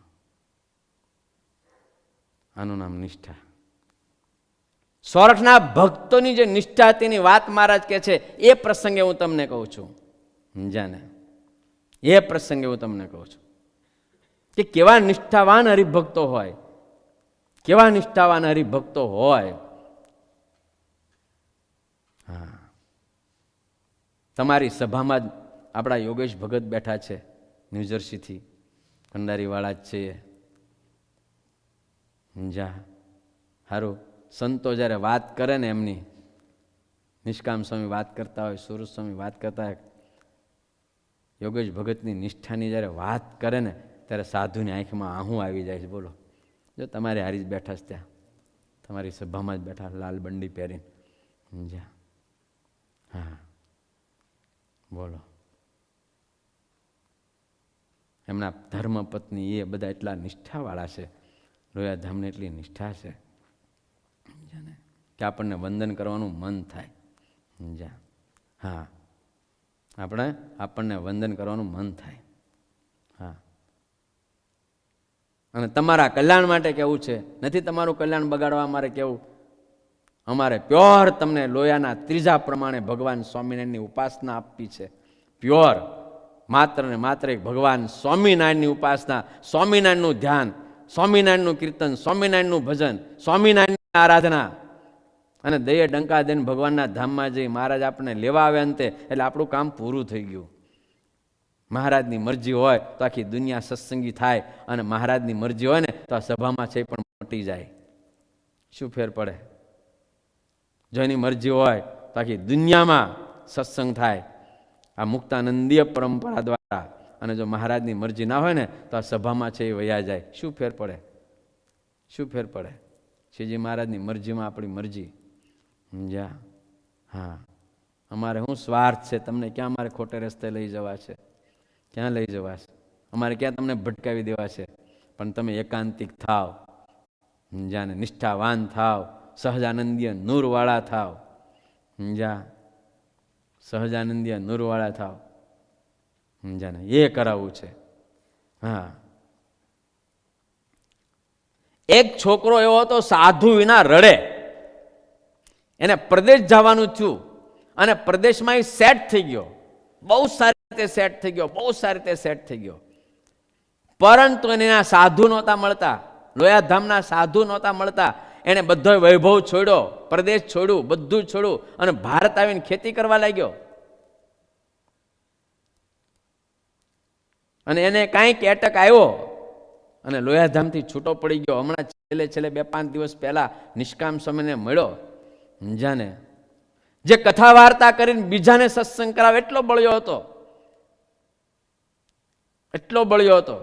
Speaker 1: આનું નામ નિષ્ઠા. સોરઠના ભક્તોની જે નિષ્ઠા તેની વાત મહારાજ કે છે, એ પ્રસંગે હું તમને કહું છું. સમજાને? એ પ્રસંગે હું તમને કહું છું કે કેવા નિષ્ઠાવાન હરિભક્તો હોય, કેવા નિષ્ઠાવાન હરિભક્તો હોય. હા, તમારી સભામાં જ આપણા યોગેશ ભગત બેઠા છે, ન્યૂજર્સીથી, કંડારીવાળા જ છે. સમજા? સારું, સંતો જ્યારે વાત કરે ને, એમની નિષ્કામ સ્વામી વાત કરતા હોય, સુરત સ્વામી વાત કરતા હોય, યોગેશ ભગતની નિષ્ઠાની જ્યારે વાત કરે ને, ત્યારે સાધુની આંખમાં આહું આવી જાય છે. બોલો, જો તમારે હારી જ બેઠા છે ત્યાં, તમારી સભામાં જ બેઠા, લાલ બંડી પહેરીને. સમજ્યા? હા, બોલો. એમના ધર્મપત્ની એ બધા એટલા નિષ્ઠાવાળા છે, લોયાધામને એટલી નિષ્ઠા છે, સમજ્યા ને, કે આપણને વંદન કરવાનું મન થાય. સમજ્યા? હા, આપણને વંદન કરવાનું મન થાય. હા, અને તમારા કલ્યાણ માટે કેવું છે, નથી તમારું કલ્યાણ બગાડવા અમારે કેવું. અમારે પ્યોર તમને લોયાના ત્રીજા પ્રમાણે ભગવાન સ્વામિનારાયણની ઉપાસના આપવી છે. પ્યોર, માત્ર ને માત્ર એક ભગવાન સ્વામિનારાયણની ઉપાસના, સ્વામિનારાયણનું ધ્યાન, સ્વામિનારાયણનું કીર્તન, સ્વામિનારાયણનું ભજન, સ્વામિનારાયણની આરાધના. અને દઈએ ડંકા દઈને ભગવાનના ધામમાં જઈ મહારાજ આપણને લેવા આવે અંતે, એટલે આપણું કામ પૂરું થઈ ગયું. મહારાજની મરજી હોય તો આખી દુનિયા સત્સંગી થાય, અને મહારાજની મરજી હોય ને તો આ સભામાં છે પણ મટી જાય. શું ફેર પડે? જો એની મરજી હોય તો આખી દુનિયામાં સત્સંગ થાય, આ મુક્તાનંદીય પરંપરા દ્વારા. અને જો મહારાજની મરજી ના હોય ને તો આ સભામાં છે એ વયા જાય. શું ફેર પડે? શું ફેર પડે? શ્રીજી મહારાજની મરજીમાં આપણી મરજી. સમજ્યા? હા, અમારે શું સ્વાર્થ છે? તમને ક્યાં અમારે ખોટે રસ્તે લઈ જવા છે? ક્યાં લઈ જવા છે? અમારે ક્યાં તમને ભટકાવી દેવા છે? પણ તમે એકાંતિક થાવ, સમજ્યા ને, નિષ્ઠાવાન થાવ, સહજાનંદીય નૂરવાળા થાવ. સમજ્યા? સહજાનંદીય નૂરવાળા થાવ. સમજ્યા ને? એ કરાવવું છે. હા, એક છોકરો એવો હતો, સાધુ વિના રડે. એને પ્રદેશ જવાનું થયું, અને પ્રદેશમાં એ સેટ થઈ ગયો, બહુ સારી રીતે સેટ થઈ ગયો, બહુ સારી રીતે સેટ થઈ ગયો. પરંતુ એના સાધુ નહોતા મળતા, લોયાધામના સાધુ નહોતા મળતા. એને બધો વૈભવ છોડ્યો, પ્રદેશ છોડ્યું, બધું છોડ્યું, અને ભારત આવીને ખેતી કરવા લાગ્યો. અને એને કાંઈક એટક આવ્યો અને લોયાધામથી છૂટો પડી ગયો. હમણાં છેલ્લે 2-5 દિવસ પહેલા નિષ્કામ સ્વામીને મળ્યો. સમજાને? જે કથા વાર્તા કરીને બીજાને સત્સંગ કરાવે એટલો બળ્યો હતો, એટલો બળ્યો હતો.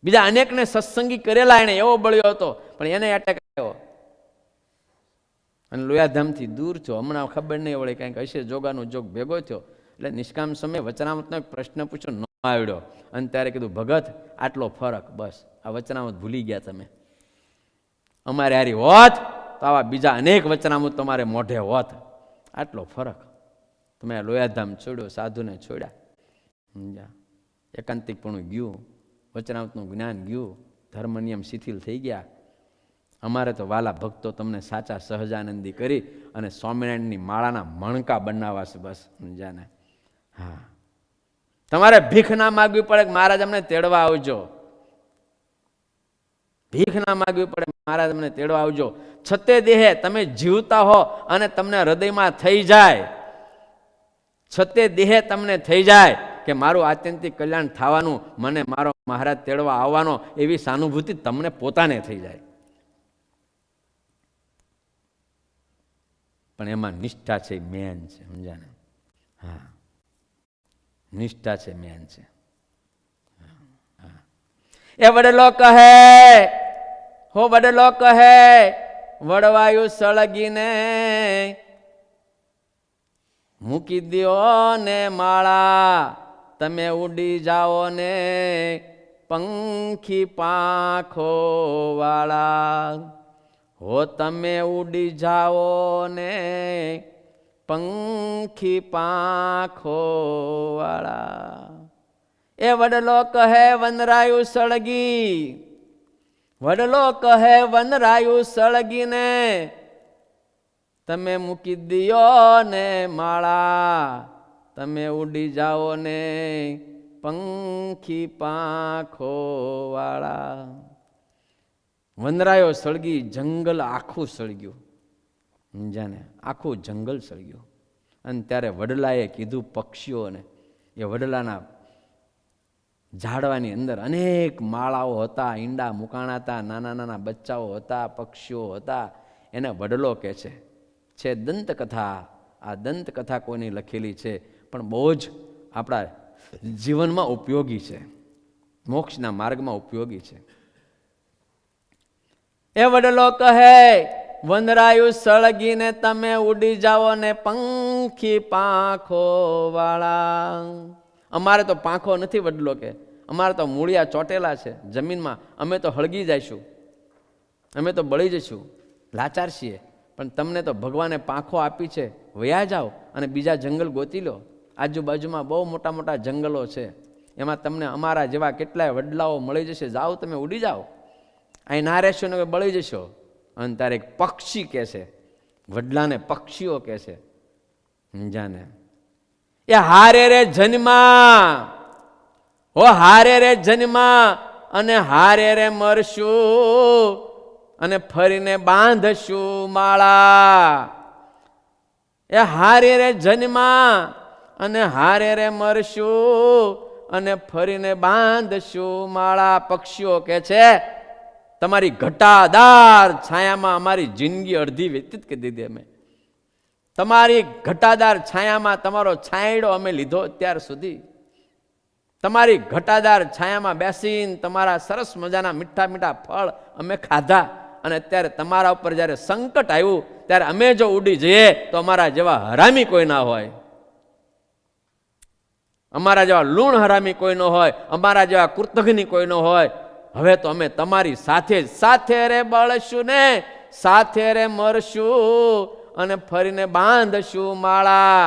Speaker 1: બીજા અનેકને સત્સંગી કરેલા એને, એવો બળ્યો હતો. પણ એને એટેક આવ્યો અને લોયાધામથી દૂર થયો. હમણાં ખબર નહીં વળે, કંઈક હશે, જોગાનો જોગ ભેગો થયો. એટલે નિષ્કામ સમયે વચનામતનો એક પ્રશ્ન પૂછ્યો, ન આવડ્યો. અને ત્યારે કીધું, ભગત આટલો ફરક, બસ આ વચનામત ભૂલી ગયા તમે. અમારે હારી હોત તો આવા બીજા અનેક વચનામત તમારે મોઢે હોત. આટલો ફરક. તમે આ લોયાધામ છોડ્યો, સાધુને છોડ્યા. સમજ્યા? એકાંતિકપણું ગયું, વચનામતનું જ્ઞાન ગયું, ધર્મ નિયમ શિથિલ થઈ ગયા. અમારે તો વાલા ભક્તો તમને સાચા સહજાનંદી કરી અને સ્વામિનારાયણની માળાના મણકા બનાવવા છે, બસ. સમજાને? હા, તમારે ભીખ ના માગવી પડે કે મહારાજ અમને તેડવા આવજો. ભીખ ના માગવી પડે, મહારાજ અમને તેડવા આવજો. છતે દેહે તમે જીવતા હો અને તમને હૃદયમાં થઈ જાય, છતે દેહે તમને થઈ જાય કે મારું આત્યંતિક કલ્યાણ થવાનું, મને મારો મહારાજ તેડવા આવવાનો, એવી સાનુભૂતિ તમને પોતાને થઈ જાય. પણ એમાં નિષ્ઠા છે મેન છે, સમજાને? હા, નિષ્ઠા છે મેન છે. એ વડલો કહે, હો વડલો કહે, વડવાયું સળગીને મૂકી દ્યો ને માળા, તમે ઉડી જાઓ ને પંખી પાંખો વાળા. હો તમે ઉડી જાઓ ને પંખી પાંખો વાળા. એ વડલો કહે વનરાયું સળગી, વડલો કહે વનરાયું સળગીને તમે મૂકી દિયો ને માળા, તમે ઉડી જાઓ ને પંખી પાંખો વાળા. વનરાયો સળગી, જંગલ આખું સળગ્યું, સમજાને? આખું જંગલ સળગ્યું. અને ત્યારે વડલાએ કીધું પક્ષીઓને, એ વડલાના ઝાડવાની અંદર અનેક માળાઓ હતા, ઈંડા મુકાણા હતા, નાના નાના બચ્ચાઓ હતા, પક્ષીઓ હતા. એને વડલો કહે છે દંતકથા. આ દંતકથા કોની લખેલી છે, પણ બહુ જ આપણા જીવનમાં ઉપયોગી છે, મોક્ષના માર્ગમાં ઉપયોગી છે. એ વડલો કહે વનરાયું સળગીને તમે ઉડી જાઓ ને પંખી પાંખો વાળા. અમારે તો પાંખો નથી, વડલો કે અમારે તો મૂળિયા ચોટેલા છે જમીનમાં, અમે તો હળગી જઈશું, અમે તો બળી જઈશું, લાચાર છીએ. પણ તમને તો ભગવાને પાંખો આપી છે, વયા જાઓ અને બીજા જંગલ ગોતી લો. આજુબાજુમાં બહુ મોટા મોટા જંગલો છે, એમાં તમને અમારા જેવા કેટલાય વડલાઓ મળી જશે, જાઓ તમે ઉડી જાઓ, અહીં ના રહેશો ને બળી જશો. અને તારે એક પક્ષી કહે છે, વડલાને પક્ષીઓ કહે છે, સમજાને? એ હારે રે જન્મા, હો હારે રે જન્મા અને હારે રે મરશું, અને ફરીને બાંધશું માળા. એ હારે રે જન્મા અને હારે રે મરશું, અને ફરીને બાંધશું માળા. પક્ષીઓ કે છે તમારી ઘટાદાર છાયામાં અમારી જિંદગી અડધી વ્યતીત કરી દીધી અમે. તમારી ઘટાદાર છાયામાં તમારો છાંયડો અમે લીધો અત્યાર સુધી. તમારી ઘટાદાર છાયામાં બેસીને તમારા સરસ મજાના મીઠા મીઠા ફળ અમે ખાધા, અને અત્યારે તમારા ઉપર જ્યારે સંકટ આવ્યું ત્યારે અમે જો ઉડી જઈએ તો અમારા જેવા હરામી કોઈ ના હોય, અમારા જેવા લૂણ હરામી કોઈ ન હોય, અમારા જેવા કૃતજ્ઞ કોઈ ન હોય. હવે તો અમે તમારી સાથે જ, સાથે રે બળશું ને સાથે રે મરશું, અને ફરીને બાંધશું માળા.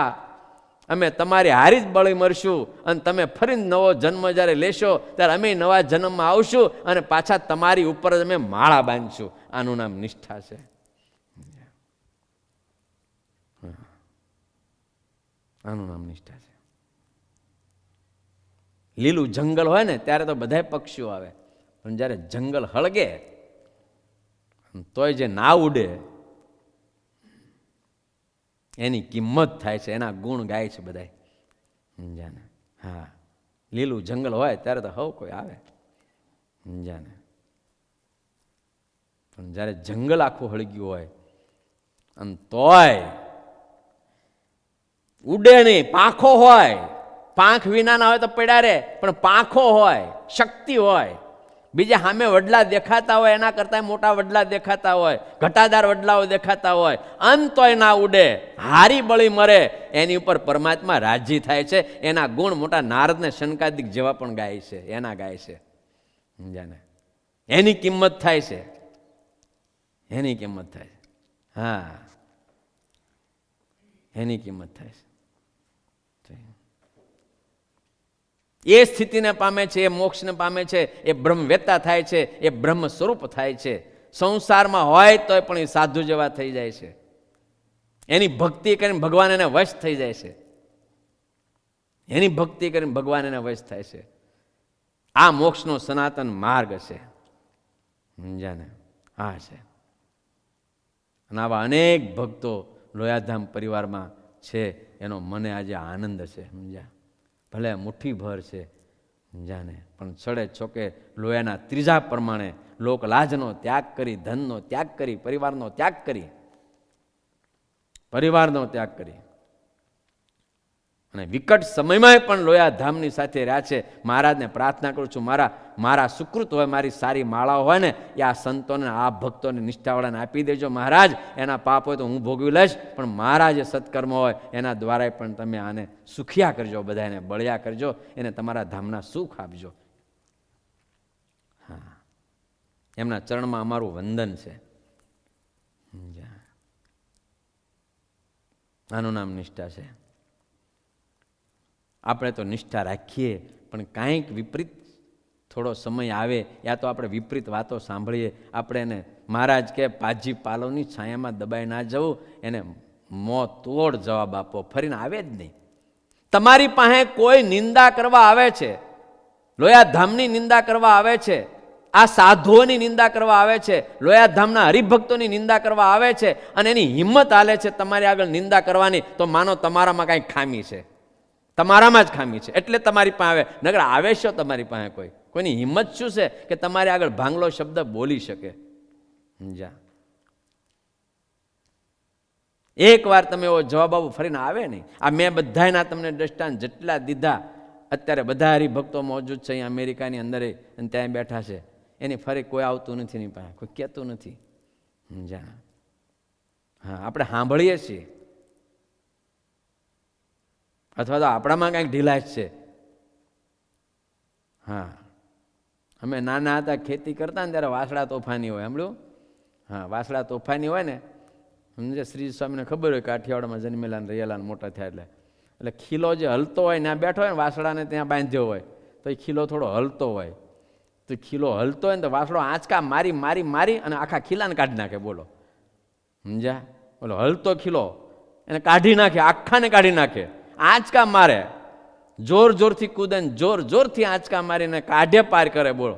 Speaker 1: અમે તમારી હારી જ બળી મરશું, અને તમે ફરીને નવો જન્મ જ્યારે લેશો ત્યારે અમે નવા જન્મમાં આવશું, અને પાછા તમારી ઉપર જ અમે માળા બાંધશું. આનું નામ નિષ્ઠા છે. આનું નામ નિષ્ઠા છે. લીલું જંગલ હોય ને ત્યારે તો બધાય પક્ષીઓ આવે, પણ જ્યારે જંગલ હળગે તોય જે ના ઉડે એની કિંમત થાય છે, એના ગુણ ગાય છે બધા, સમજાને? હા, લીલું જંગલ હોય ત્યારે તો હવ કોઈ આવે, સમજાને? પણ જ્યારે જંગલ આખું હળગ્યું હોય અને તોય ઉડે નહીં, પાંખો હોય, પાંખ વિના ના હોય તો પડ્યા રે, પણ પાંખો હોય, શક્તિ હોય, બીજા સામે વડલા દેખાતા હોય, એના કરતા મોટા વડલા દેખાતા હોય, ઘટાદાર વડલાઓ દેખાતા હોય, અંતોય ના ઉડે, હારી બળી મરે, એની ઉપર પરમાત્મા રાજી થાય છે. એના ગુણ મોટા નારદ ને શનકાદિક જેવા પણ ગાય છે, એના ગાય છે, સમજાને? એની કિંમત થાય છે, એની કિંમત થાય છે. હા, એની કિંમત થાય છે. એ સ્થિતિને પામે છે, એ મોક્ષને પામે છે, એ બ્રહ્મવેત્તા થાય છે, એ બ્રહ્મ સ્વરૂપ થાય છે. સંસારમાં હોય તોય પણ એ સાધુ જેવા થઈ જાય છે, એની ભક્તિ કરીને ભગવાન એને વશ થઈ જાય છે, એની ભક્તિ કરીને ભગવાન એને વશ થાય છે. આ મોક્ષનો સનાતન માર્ગ છે, સમજાને? હા છે. અને આવા અનેક ભક્તો લોયાધામ પરિવારમાં છે, એનો મને આજે આનંદ છે, સમજ્યા? ભલે મુઠ્ઠીભર છે, સમજાને? પણ છડે છોકે લોયાના ત્રીજા પ્રમાણે લોકલાજનો ત્યાગ કરી, ધનનો ત્યાગ કરી, પરિવારનો ત્યાગ કરી પરિવારનો ત્યાગ કરી અને વિકટ સમયમાં પણ લોયા ધામની સાથે રહ્યા છે. મહારાજને પ્રાર્થના કરું છું, મારા સુકૃત હોય, મારી સારી માળાઓ હોય ને એ આ સંતોને, આ ભક્તોને, નિષ્ઠાવાળાને આપી દેજો મહારાજ. એના પાપ હોય તો હું ભોગવી લઈશ, પણ મારા જે સત્કર્મ હોય એના દ્વારા પણ તમે આને સુખિયા કરજો, બધાને બળિયા કરજો, એને તમારા ધામના સુખ આપજો. હા, એમના ચરણમાં અમારું વંદન છે. આનું નામ નિષ્ઠા છે. આપણે તો નિષ્ઠા રાખીએ, પણ કાંઈક વિપરીત થોડો સમય આવે, યા તો આપણે વિપરીત વાતો સાંભળીએ, આપણે એને મહારાજ કે પાજી પાલોની છાયામાં દબાઈ ના જવું, એને મોં તોડ જવાબ આપો, ફરીને આવે જ નહીં. તમારી પાસે કોઈ નિંદા કરવા આવે છે, લોયાધામની નિંદા કરવા આવે છે, આ સાધુઓની નિંદા કરવા આવે છે, લોયાધામના હરિભક્તોની નિંદા કરવા આવે છે, અને એની હિંમત હાલે છે તમારી આગળ નિંદા કરવાની, તો માનો તમારામાં કાંઈક ખામી છે, તમારામાં જ ખામી છે, એટલે તમારી પાસે આવે. નગર આવે છો તમારી પાસે કોઈની હિંમત શું છે કે તમારી આગળ ભાંગલો શબ્દ બોલી શકે? સમજ્યા? એક વાર તમે એવો જવાબ આપો, ફરીને આવે નહીં. આ મેં બધાના તમને દ્રષ્ટાંત જેટલા દીધા, અત્યારે બધા હરિભક્તો મોજૂદ છે અહીંયા અમેરિકાની અંદર, અને ત્યાં બેઠા છે, એની ફરી કોઈ આવતું નથી, એની પાસે કોઈ કહેતું નથી. સમજ્યા? હા, આપણે સાંભળીએ છીએ, અથવા તો આપણામાં કાંઈક ઢીલાશ છે. હા, અમે નાના હતા, ખેતી કરતા ને ત્યારે વાસળા તોફાની હોય, સાંભળ્યું? હા, વાસળા તોફાની હોય ને, સમજે, શ્રી સ્વામીને ખબર હોય કાઠિયાવાડમાં જન્મેલા ને રહેલા ને મોટા થયા, એટલે ખીલો જે હલતો હોય ત્યાં બેઠો હોય ને, વાસળાને ત્યાં બાંધ્યો હોય, તો એ ખીલો થોડો હલતો હોય, તો ખીલો હલતો હોય ને તો વાસળો આંચકા મારી મારી મારી અને આખા ખીલાને કાઢી નાખે. બોલો, સમજ્યા? બોલો, હલતો ખીલો એને કાઢી નાખે, આખાને કાઢી નાખે, આંચકા મારે, જોર જોરથી કૂદે, જોર જોરથી આંચકા મારીને કાઢે પાર કરે. બોલો,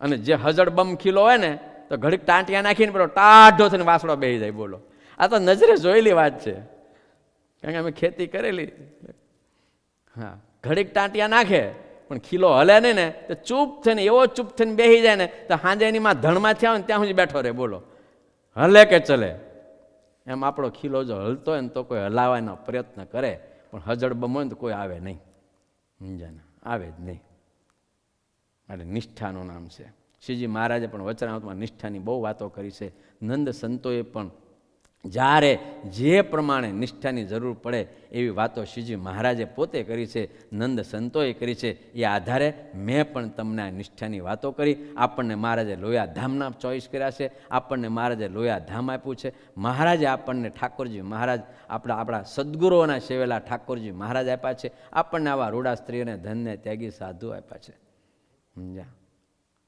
Speaker 1: અને જે હજડ બમ ખીલો હોય ને, તો ઘડીક ટાંટિયા નાખીને પેલો ટાઢો થઈને વાસળો બેસી જાય. બોલો, આ તો નજરે જોયેલી વાત છે, કારણ કે અમે ખેતી કરેલી. હા, ઘડીક ટાંટિયા નાખે પણ ખીલો હલે નહીં ને, તો ચૂપ થઈને, એવો ચૂપ થઈને બેસી જાય ને, તો સાંજે એની માં ધણમાંથી આવે ને ત્યાં સુધી બેઠો રહે. બોલો, હલે કે ચલે? એમ આપણો ખીલો જો હલતો હોય ને તો કોઈ હલાવવાનો પ્રયત્ન કરે, પણ હજડ બમ હોય ને તો કોઈ આવે નહીં. સમજાને? આવે જ નહીં. એટલે નિષ્ઠાનું નામ છે. શ્રીજી મહારાજે પણ વચનામૃતમાં નિષ્ઠાની બહુ વાતો કરી છે. નંદ સંતોએ પણ જ્યારે જે પ્રમાણે નિષ્ઠાની જરૂર પડે એવી વાતો શ્રીજી મહારાજે પોતે કરી છે, નંદ સંતોએ કરી છે. એ આધારે મેં પણ તમને આ નિષ્ઠાની વાતો કરી. આપણને મહારાજે લોયાધામના ચોઈસ કર્યા છે, આપણને મહારાજે લોયાધામ આપ્યું છે. મહારાજે આપણને ઠાકોરજી મહારાજ, આપણા સદગુરુઓના સેવેલા ઠાકોરજી મહારાજ આપ્યા છે. આપણને આવા રૂડા સ્ત્રીઓને ધન્ય ત્યાગી સાધુ આપ્યા છે. સમજ્યા?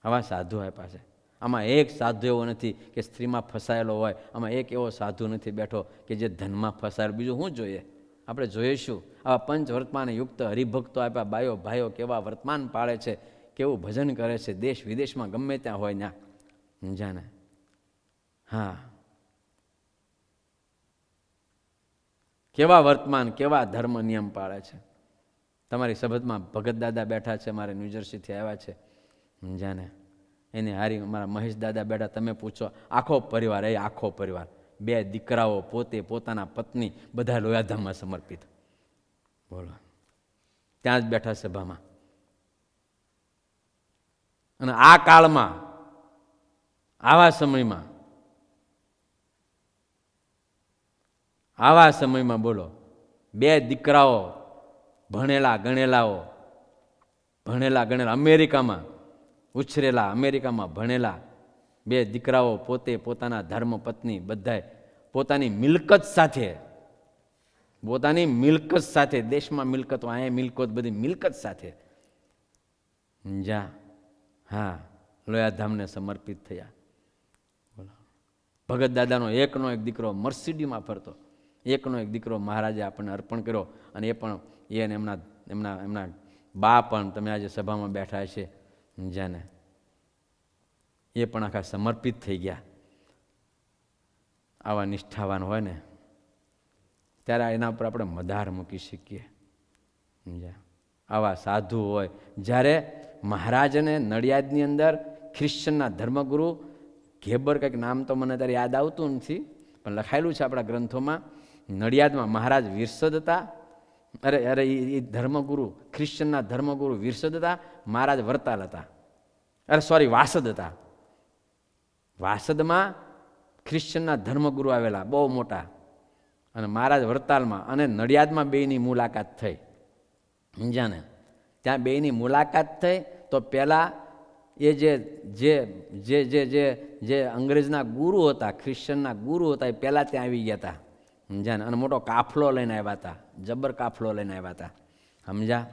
Speaker 1: આવા સાધુ આપ્યા છે. આમાં એક સાધુ એવો નથી કે સ્ત્રીમાં ફસાયેલો હોય, આમાં એક એવો સાધુ નથી બેઠો કે જે ધનમાં ફસાયેલો. બીજું શું જોઈએ? આપણે જોઈશું આવા પંચ વર્તમાન યુક્ત હરિભક્તો આપ્યા. બાયો ભાઈઓ કેવા વર્તમાન પાળે છે, કેવું ભજન કરે છે, દેશ વિદેશમાં ગમે ત્યાં હોય ત્યાં. સમજાને? હા, કેવા વર્તમાન, કેવા ધર્મ નિયમ પાળે છે. તમારી સભતમાં ભગત દાદા બેઠા છે, મારે ન્યૂજર્સીથી આવ્યા છે. સમજાને? એની હારી મારા મહેશ દાદા બેઠા. તમે પૂછો, આખો પરિવાર, એ આખો પરિવાર, 2 દીકરાઓ, પોતે, પોતાના પત્ની, બધા લોયાધામમાં સમર્પિત. બોલો, ત્યાં જ બેઠા સભામાં. અને આ કાળમાં, આવા સમયમાં બોલો, 2 દીકરાઓ, ભણેલા ગણેલા, અમેરિકામાં ઉછરેલા, અમેરિકામાં ભણેલા 2 દીકરાઓ, પોતે, પોતાના ધર્મ પત્ની, બધાય પોતાની મિલકત સાથે, દેશમાં મિલકત, અહીંયા મિલકત, બધી મિલકત સાથે. જા, હા, લોયાધામને સમર્પિત થયા. બોલો, ભગત દાદાનો એકનો એક દીકરો મર્સિડીમાં ફરતો, એકનો એક દીકરો મહારાજે આપણને અર્પણ કર્યો. અને એ પણ એને એમના બા પણ તમે આજે સભામાં બેઠા છે, જાને, એ પણ આખા સમર્પિત થઈ ગયા. આવા નિષ્ઠાવાન હોય ને ત્યારે એના ઉપર આપણે મદાર મૂકી શકીએ. સમજ્યા? આવા સાધુ હોય. જ્યારે મહારાજને નડિયાદની અંદર ખ્રિશ્ચનના ધર્મગુરુ ઘેબર, કંઈક નામ તો મને ત્યારે યાદ આવતું નથી, પણ લખાયેલું છે આપણા ગ્રંથોમાં, નડિયાદમાં મહારાજ વિરસદ હતા. અરે એ ધર્મગુરુ, ખ્રિશ્ચનના ધર્મગુરુ વિરસદ હતા, મહારાજ વરતાલ હતા. વાસદ હતા. વાસદમાં ખ્રિશ્ચનના ધર્મગુરુ આવેલા બહુ મોટા, અને મહારાજ વરતાલમાં, અને નડિયાદમાં બેયની મુલાકાત થઈ. સમજ્યા ને? ત્યાં બેયની મુલાકાત થઈ તો પહેલાં એ જે અંગ્રેજના ગુરુ હતા, ખ્રિશ્ચનના ગુરુ હતા, એ પહેલાં ત્યાં આવી ગયા હતા. સમજ્યા ને? અને મોટો કાફલો લઈને આવ્યા હતા, જબર કાફલો લઈને આવ્યા હતા. સમજ્યા?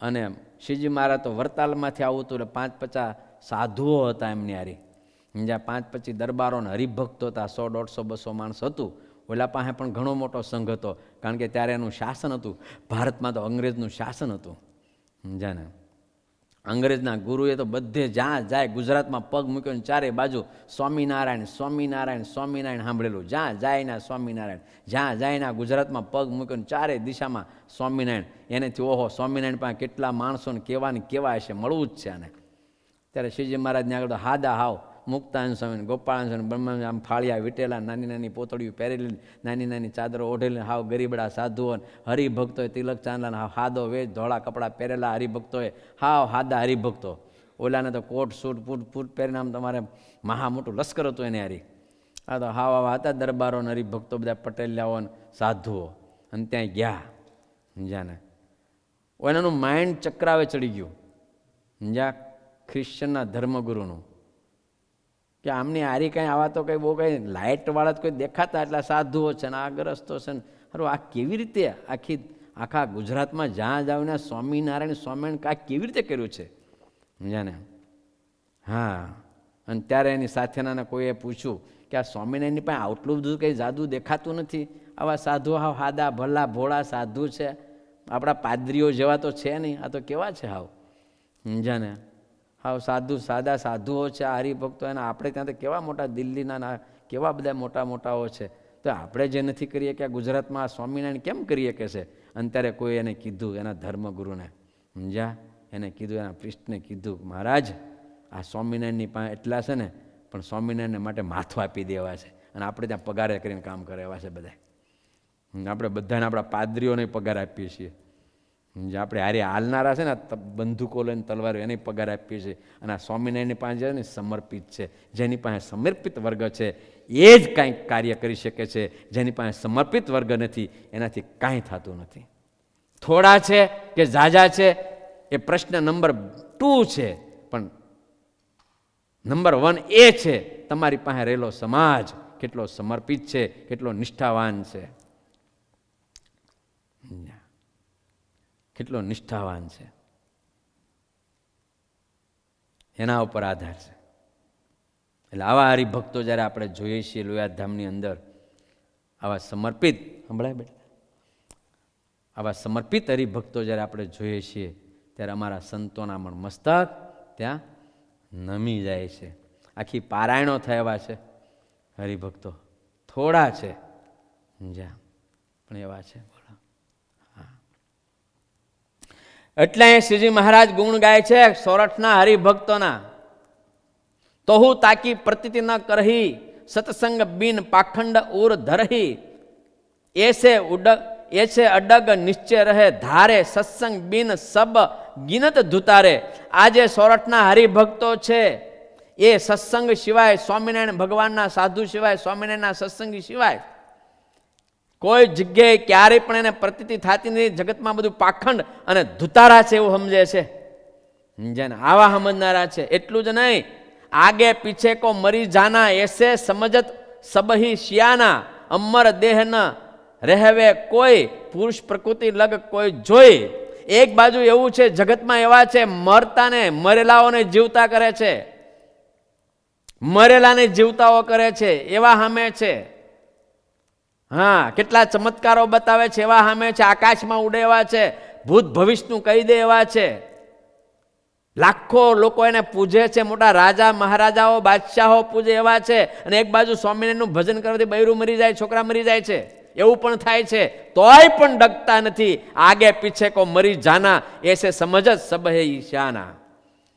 Speaker 1: અને શ્રીજી મહારાજ તો વરતાલમાંથી આવું હતું એટલે 5-50 સાધુઓ હતા એમની હારી. સમજ્યા? 5-25 દરબારો ને હરિભક્તો હતા, 100, 150, 200 માણસ હતું. ઓલા પાસે પણ ઘણો મોટો સંઘ હતો, કારણ કે ત્યારે એનું શાસન હતું. ભારતમાં તો અંગ્રેજનું શાસન હતું. સમજ્યા ને? અંગ્રેજના ગુરુએ તો બધે જ્યાં જાય ગુજરાતમાં પગ મૂક્યો ને ચારે બાજુ સ્વામિનારાયણ સ્વામિનારાયણ સ્વામિનારાયણ સાંભળેલું. જ્યાં જાય ના સ્વામિનારાયણ, જ્યાં જાય ના ગુજરાતમાં પગ મૂક્યો ને ચારે દિશામાં સ્વામિનારાયણ. એનેથી ઓહો, સ્વામિનારાયણ પાસે કેટલા માણસો ને કેવા હશે, મળવું જ છે આને. ત્યારે શ્રીજી મહારાજને આગળ હાદા હાવ મુક્તાનંદ સ્વામી, ગોપાળાનંદ સ્વામી, બ્રહ્માનંદ આમ ફાળિયા વીટેલા, નાની નાની પોતળીઓ પહેરેલી, નાની નાની ચાદરો ઓઢેલી, હાવ ગરીબડા સાધુઓ, હરિભક્તોએ તિલક ચાંદલા, હાવ હાદો વેચ, ધોળા કપડાં પહેરેલા હરિભક્તોએ, હાવ હાદા હરિભક્તો. ઓલાને તો કોટ સૂટ પૂટ પહેરીને આમ તમારે મહા મોટું લશ્કર હતું એને હારી. આ તો હાવ આવા હતા દરબારો ને હરિભક્તો, બધા પટેલિયાઓ ને સાધુઓ. અને ત્યાં ગયા. સમજ્યા ને? એનાનું માઇન્ડ ચક્રાવે ચડી ગયું. સમજ્યા? ખ્રિશ્ચનના ધર્મગુરુનું, કે આમની હારી કંઈ આવા તો કંઈ બહુ કંઈ લાઇટવાળા જ કોઈ દેખાતા, એટલા સાધુઓ છે ને આ ગ્રસ્તો છે ને. અરે આ કેવી રીતે આખા ગુજરાતમાં જ્યાં જાવ ને સ્વામિનારાયણ આ કેવી રીતે કર્યું છે? સમજ્યા ને? હા. અને ત્યારે એની સાથેના કોઈએ પૂછ્યું કે આ સ્વામિનારાયણની પાસે આટલું બધું કંઈ જાદુ દેખાતું નથી, આવા સાધુ હાવ હાદા ભલા ભોળા સાધુ છે, આપણા પાદરીઓ જેવા તો છે નહીં, આ તો કેવા છે હાવ? સમજ્યા ને? હાવ સાદા સાધુઓ છે આ હરિભક્તો, એના આપણે ત્યાં તો કેવા મોટા દિલ્હીના કેવા બધા મોટા મોટાઓ છે, તો આપણે જે નથી કરીએ કે ગુજરાતમાં સ્વામિનારાયણ કેમ કરીએ કે છે? અને ત્યારે કોઈ એને કીધું, એના ધર્મગુરુને, સમજ્યા? એને કીધું, એના પ્રિસ્ટને કીધું, મહારાજ આ સ્વામિનારાયણની પાસે એટલા છે ને, પણ સ્વામિનારાયણને માટે માથું આપી દેવા છે, અને આપણે ત્યાં પગારે કરીને કામ કરે એવા છે બધા. આપણે બધાને આપણા પાદરીઓને પગાર આપીએ છીએ. આપણે હારે હાલનારા છે ને, બંદૂકો લઈને તલવારો, એને પગાર આપીએ છીએ. અને આ સ્વામિનારાયણની પાસે છે ને સમર્પિત છે, જેની પાસે સમર્પિત વર્ગ છે એ જ કાંઈક કાર્ય કરી શકે છે. જેની પાસે સમર્પિત વર્ગ નથી એનાથી કાંઈ થતું નથી. થોડા છે કે ઝાઝા છે એ પ્રશ્ન નંબર 2 છે, પણ નંબર 1 એ છે તમારી પાસે રહેલો સમાજ કેટલો સમર્પિત છે, કેટલો નિષ્ઠાવાન છે, કેટલો નિષ્ઠાવાન છે, એના ઉપર આધાર છે. એટલે આવા હરિભક્તો જ્યારે આપણે જોઈએ છીએ લોયાધામની અંદર, આવા સમર્પિત, સંભળાય બેટા, આવા સમર્પિત હરિભક્તો જ્યારે આપણે જોઈએ છીએ, ત્યારે અમારા સંતોના પણ મસ્તક ત્યાં નમી જાય છે. આખી પારાયણો થયા છે હરિભક્તો, થોડા છે જ્યાં પણ એવા છે. બોલો. હા, એટલે શ્રીજી મહારાજ ગુણ ગાય છે સોરઠના હરિભક્તોના. તો હું તાકી પ્રતીતિ ન કરહી, સત્સંગ બિન પાખંડ ઉર ધરહી, એસે અડગ નિશ્ચય રહે ધારે, સત્સંગ બિન સબ ગિનત ધુતારે. આજે સોરઠના હરિભક્તો છે એ સત્સંગ સિવાય, સ્વામિનારાયણ ભગવાનના સાધુ સિવાય, સ્વામિનારાયણના સત્સંગી સિવાય કોઈ જગ્યાએ ક્યારેય પણ એને પ્રતીતિ થતી નથી. જગતમાં બધું પાખંડ અને ધુતારા છે એવું સમજે છે. જેને આવા સમજનારા છે. એટલું જ નહીં, આગે પીછે કો મરી જાના, એસે સમજત સબહી શિયાના, અમર દેહ ન રહેવે કોઈ, પુરુષ પ્રકૃતિ લગ કોઈ જોઈ. એક બાજુ એવું છે, જગતમાં એવા છે મરતાને મરેલાઓને જીવતા કરે છે, મરેલાને જીવતાઓ કરે છે, એવા સામે છે. હા, કેટલા ચમત્કારો બતાવે છે એવા સામે છે, આકાશમાં ઉડે એવા છે, ભૂત ભવિષ્યનું કહી દે એવા છે. લાખો લોકો એને પૂજે છે, મોટા રાજા મહારાજાઓ બાદશાહો પૂજે એવા છે. અને એક બાજુ સ્વામિનારાયણનું ભજન કરવાથી બૈરું મરી જાય, છોકરા મરી જાય છે, એવું પણ થાય છે, તોય પણ ડગતા નથી. આગે પીછે કો મરી જાના, એસે સમજ જ સબ હે ઈશાના.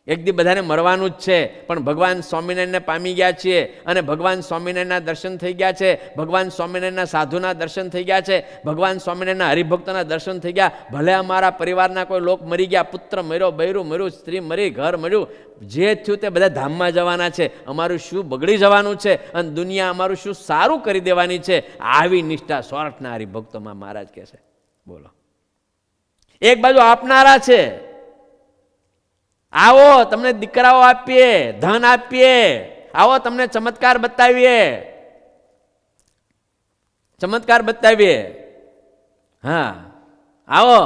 Speaker 1: એક દી બધાને મરવાનું જ છે, પણ ભગવાન સ્વામિનારાયણને પામી ગયા છીએ અને ભગવાન સ્વામિનારાયણના દર્શન થઈ ગયા છે, ભગવાન સ્વામિનારાયણના સાધુના દર્શન થઈ ગયા છે, ભગવાન સ્વામિનારાયણના હરિભક્તોના દર્શન થઈ ગયા. ભલે અમારા પરિવારના કોઈ લોક મરી ગયા, પુત્ર મર્યો, બૈરું મર્યું, સ્ત્રી મરી, ઘર મળ્યું, જે થયું તે બધા ધામમાં જવાના છે. અમારું શું બગડી જવાનું છે અને દુનિયા અમારું શું સારું કરી દેવાની છે? આવી નિષ્ઠા સોરઠના હરિભક્તોમાં મહારાજ કહે છે. બોલો, એક બાજુ આપનારા છે, આવો તમને દીકરાઓ આપીએ, ધન આપીએ, આવો તમને ચમત્કાર બતાવીએ, ચમત્કાર બતાવીએ. હા, આવો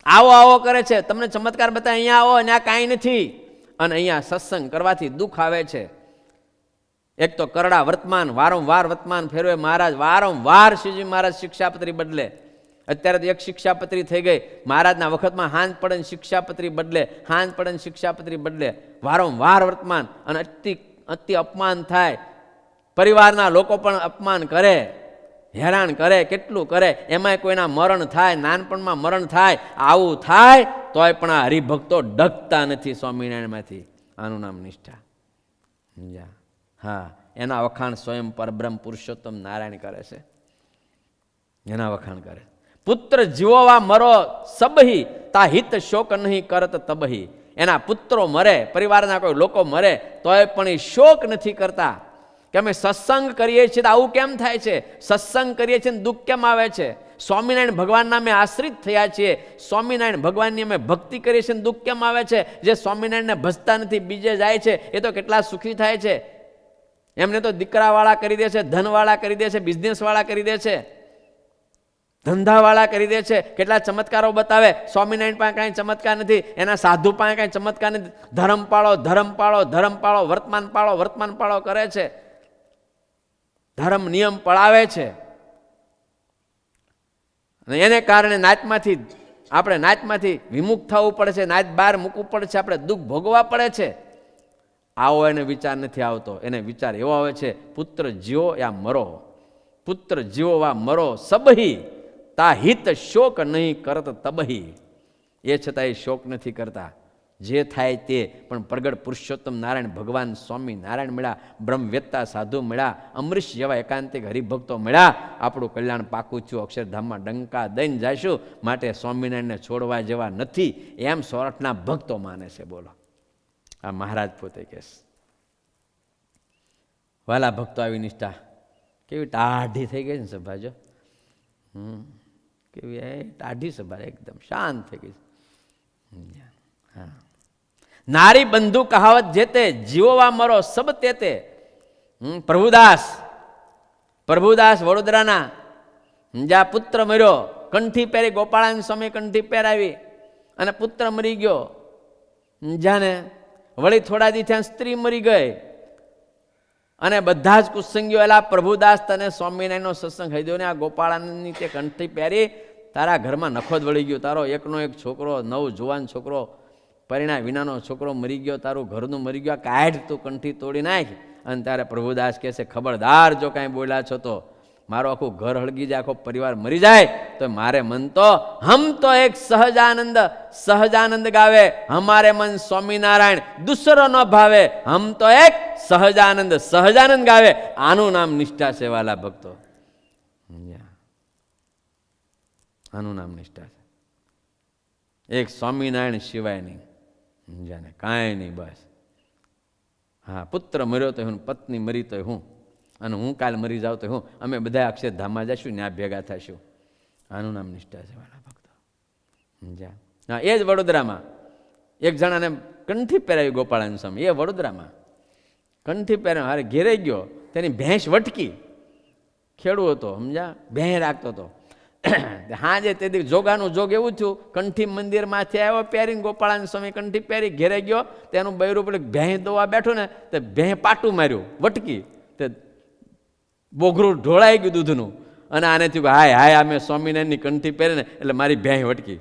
Speaker 1: આવો આવો કરે છે, તમને ચમત્કાર બતાવે. અહીંયા આવો અને આ કાંઈ નથી. અને અહીંયા સત્સંગ કરવાથી દુઃખ આવે છે. એક તો કરડા વર્તમાન, વારંવાર વર્તમાન ફેરવે મહારાજ, વારંવાર શ્રીજી મહારાજ શિક્ષાપત્રી બદલે. અત્યારે તો એક શિક્ષાપત્રી થઈ ગઈ, મહારાજના વખતમાં હાંજ પડે ને શિક્ષાપત્રી બદલે, હાંજ પડે ને શિક્ષાપત્રી બદલે, વારંવાર વર્તમાન. અને અતિ અપમાન થાય, પરિવારના લોકો પણ અપમાન કરે, હેરાન કરે, કેટલું કરે. એમાંય કોઈના મરણ થાય, નાનપણમાં મરણ થાય, આવું થાય તોય પણ આ હરિભક્તો ડગતા નથી સ્વામિનારાયણમાંથી. આનું નામ નિષ્ઠા. સમજ્યા? હા, એના વખાણ સ્વયં પરબ્રહ્મ પુરુષોત્તમ નારાયણ કરે છે, એના વખાણ કરે. પુત્ર જીવોવા મરો સબહી, તા હિત શોક નહીં કરત તબહી. એના પુત્રો મરે, પરિવારના કોઈ લોકો મરે તોય પણ એ શોક નથી કરતા કે અમે સત્સંગ કરીએ છીએ તો આવું કેમ થાય છે, સત્સંગ કરીએ છીએ દુઃખ કેમ આવે છે, સ્વામિનારાયણ ભગવાનના અમે આશ્રિત થયા છીએ, સ્વામિનારાયણ ભગવાનની અમે ભક્તિ કરીએ છીએ દુઃખ કેમ આવે છે? જે સ્વામિનારાયણને ભજતા નથી, બીજે જાય છે, એ તો કેટલા સુખી થાય છે. એમને તો દીકરાવાળા કરી દે છે, ધનવાળા કરી દે છે, બિઝનેસવાળા કરી દે છે, ધંધાવાળા કરી દે છે, કેટલા ચમત્કારો બતાવે. સ્વામિનારાયણ પાસે કાંઈ ચમત્કાર નથી, એના સાધુ પાસે કાંઈ ચમત્કાર નથી. ધર્મ પાળો, ધર્મ પાળો, ધર્મ પાળો, વર્તમાન પાળો, વર્તમાન પાળો કરે છે, ધર્મ નિયમ પળાવે છે. અને એને કારણે નાતમાંથી વિમુખ થવું પડે છે, નાત બહાર મૂકવું પડે છે, આપણે દુઃખ ભોગવવા પડે છે. આવો એને વિચાર નથી આવતો. એને વિચાર એવો આવે છે, પુત્ર જીવો યા મરો, પુત્ર જીવો વા મરો સબહી, તા હિત શોક નહીં કરત તબહી. એ છતાં એ શોક નથી કરતા, જે થાય તે. પણ પ્રગટ પુરુષોત્તમ નારાયણ ભગવાન સ્વામી નારાયણ મળ્યા, બ્રહ્મવેત્તા સાધુ મળ્યા, અમરીશ જેવા એકાંતિક હરિભક્તો મળ્યા, આપણું કલ્યાણ પાકું છું, અક્ષરધામમાં ડંકા દઈને જઈશું. માટે સ્વામિનારાયણને છોડવા જેવા નથી, એમ સોરઠના ભક્તો માને છે. બોલો, આ મહારાજ પોતે કહે છે. વાલા ભક્તો, આવી નિષ્ઠા કેવી ટાઢી થઈ ગઈ છે સભા. જો કેવી ટાઢી સભા, એકદમ શાંત થઈ ગઈ છે. હા, નારી બંધુ કહાવત જેતે, જીવવા મરો સબ તેતે. પ્રભુદાસ વડોદરાના, જ્યાં પુત્ર મર્યો, કંઠી પહેરી, ગોપાળાન સ્વામી કંઠી પહેરાવી અને પુત્ર મરી ગયો. જાને વળી થોડા દી ત્યાં સ્ત્રી મરી ગઈ અને બધા જ કુસંગીઓ એલા પ્રભુદાસ તને સ્વામિનારાયણનો સત્સંગ કહી દો ને, આ ગોપાળાનંદની તે કંઠી પહેરી, તારા ઘરમાં નખો જ વળી ગયો, તારો એકનો એક છોકરો, નવ જુવાન છોકરો, પરિણા વિનાનો છોકરો મરી ગયો, તારું ઘરનું મરી ગયો, કાઢ તું કંઠી તોડી નાખ. અને ત્યારે પ્રભુદાસ કહે છે, ખબરદાર જો કાંઈ બોલ્યા છો તો મારું આખું ઘર હળગી જાય, આખો પરિવાર મરી જાય તો મારે મન તો હમ તો એક સહજાનંદ ગાવે, હમારે મન સ્વામિનારાયણ દુસરો ન ભાવે, હમ તો એક સહજાનંદ ગાવે. આનું નામ નિષ્ઠા છે વાલા ભક્તો, આનું નામ નિષ્ઠા છે. એક સ્વામિનારાયણ સિવાય નહીં, જાને કાંઈ નહીં. બસ હા, પુત્ર મર્યો તો હું, પત્ની મરી તો હું, અને હું કાલ મરી જાઉં તો હું, અમે બધા અક્ષરધામમાં જઈશું, ત્યાં ભેગા થઈશું. આનું નામ નિષ્ઠા છે વાલા ભક્તો. હા, એ જ વડોદરામાં એક જણાને કંઠી પહેરાવી ગોપાળાન સ્વામી, એ વડોદરામાં કંઠી પહેરાવી, હારે ઘેરે ગયો, તેની ભેંસ વટકી, ખેડૂ હતો, સમજ્યા, ભેં રાખતો હતો. હા, જે તે જોગાનું જોગ એવું થયું, કંઠી મંદિરમાંથી આવ્યો પહેરીને, ગોપાળાન સ્વામી કંઠી પહેરી ઘેરે ગયો, તેનું બૈરું પડે ભેં દોવા બેઠું ને, તે ભેં પાટું માર્યું, વટકી, તે બોઘરું ઢોળાઈ ગયું દૂધનું. અને આને થયું હાય હાય, અમે સ્વામિનારાયણની કંઠી પહેરીને એટલે મારી ભેં વટકી.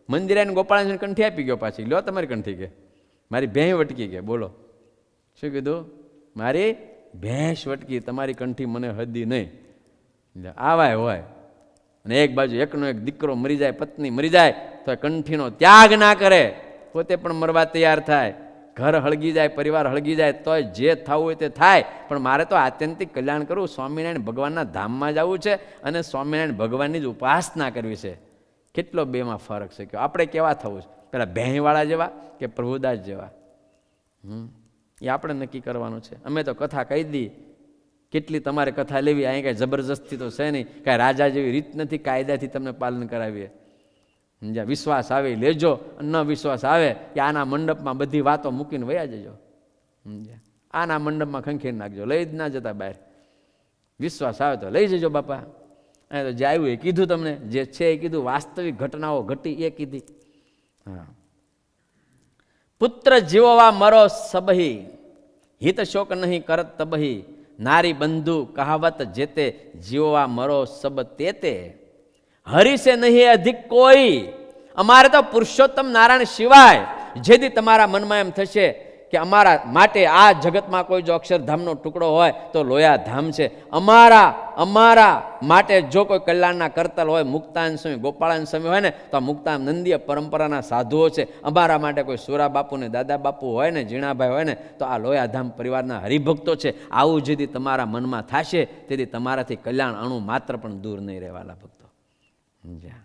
Speaker 1: મંદિરે આવીને ગોપાળાન કંઠી આપી ગયો પાછી, લ્યો તમારી કંઠી, કે મારી ભેં વટકી. કે બોલો શું કીધું? મારી ભેંસ વટકી, તમારી કંઠી મને હદી નહીં. આવાય હોય. અને એક બાજુ એકનો એક દીકરો મરી જાય, પત્ની મરી જાય તો કંઠીનો ત્યાગ ના કરે, પોતે પણ મરવા તૈયાર થાય, ઘર હળગી જાય, પરિવાર હળગી જાય, તોય જે થવું હોય તે થાય, પણ મારે તો આત્યંતિક કલ્યાણ કરવું, સ્વામિનારાયણ ભગવાનના ધામમાં જવું છે અને સ્વામિનારાયણ ભગવાનની જ ઉપાસના કરવી છે. કેટલો બેમાં ફરક છે કે આપણે કેવા થવું છે, પેલા ભેંવાળા જેવા કે પ્રભુદાસ જેવા? એ આપણે નક્કી કરવાનું છે. અમે તો કથા કહી દી, કેટલી તમારે કથા લેવી, અહીં કાંઈ જબરજસ્તી તો છે નહીં, કાંઈ રાજા જેવી રીત નથી, કાયદાથી તમને પાલન કરાવીએ. સમજ્યા? વિશ્વાસ આવે લેજો, ન વિશ્વાસ આવે કે આના મંડપમાં બધી વાતો મૂકીને વયા જજો. સમજ્યા? આના મંડપમાં ખંખેરી નાખજો, લઈ જ ના જતા બહાર. વિશ્વાસ આવે તો લઈ જજો બાપા. અહીં તો જે આવ્યું એ કીધું, તમને જે છે એ કીધું, વાસ્તવિક ઘટનાઓ ઘટી એ કીધી. હા, પુત્ર જીવવા મરો સબહી, હિત શોક નહીં કરત તબહી, નારી બંધુ કહાવત જેતે, જીવવા મરો સબ તેતે, હરી સે નહીં અધિક કોઈ. અમારે તો પુરુષોત્તમ નારાયણ સિવાય, જેથી તમારા મનમાં એમ થશે કે અમારા માટે આ જગતમાં કોઈ જો અક્ષરધામનો ટુકડો હોય તો લોયા ધામ છે. અમારા માટે જો કોઈ કલ્યાણના કરતલ હોય, મુક્તાન સ્વામી, ગોપાળાન સ્વામી હોય ને, તો આ મુક્તાન નંદીય પરંપરાના સાધુઓ છે. અમારા માટે કોઈ સુરા બાપુ ને દાદા બાપુ હોય ને, જીણાભાઈ હોય ને, તો આ લોયાધામ પરિવારના હરિભક્તો છે. આવું જેથી તમારા મનમાં થશે, તેથી તમારાથી કલ્યાણ અણુ માત્ર પણ દૂર નહીં રહેવાલા ભક્તો. સમજ્યા?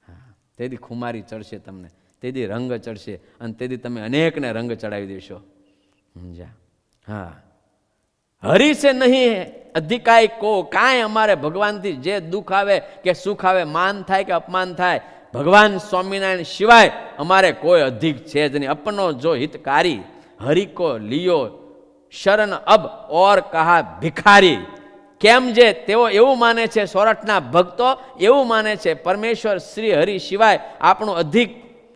Speaker 1: હા, તેથી ખુમારી ચડશે તમને, તેથી રંગ ચડશે, અને તેથી તમે અનેકને રંગ ચડાવી દેશો. સમજ્યા? હા, હરી છે નહીં અધિકાય કો. કાંઈ અમારે ભગવાનથી જે દુઃખ આવે કે સુખ આવે, માન થાય કે અપમાન થાય, ભગવાન સ્વામિનારાયણ સિવાય અમારે કોઈ અધિક છે જ નહીં. અપનો જો હિતકારી, હરિ કો લિયો શરણ અબ ઓર કહા ભિખારી. કેમ જે તેઓ એવું માને છે, સોરઠના ભક્તો એવું માને છે, પરમેશ્વર શ્રી હરિ સિવાય આપણું અધિક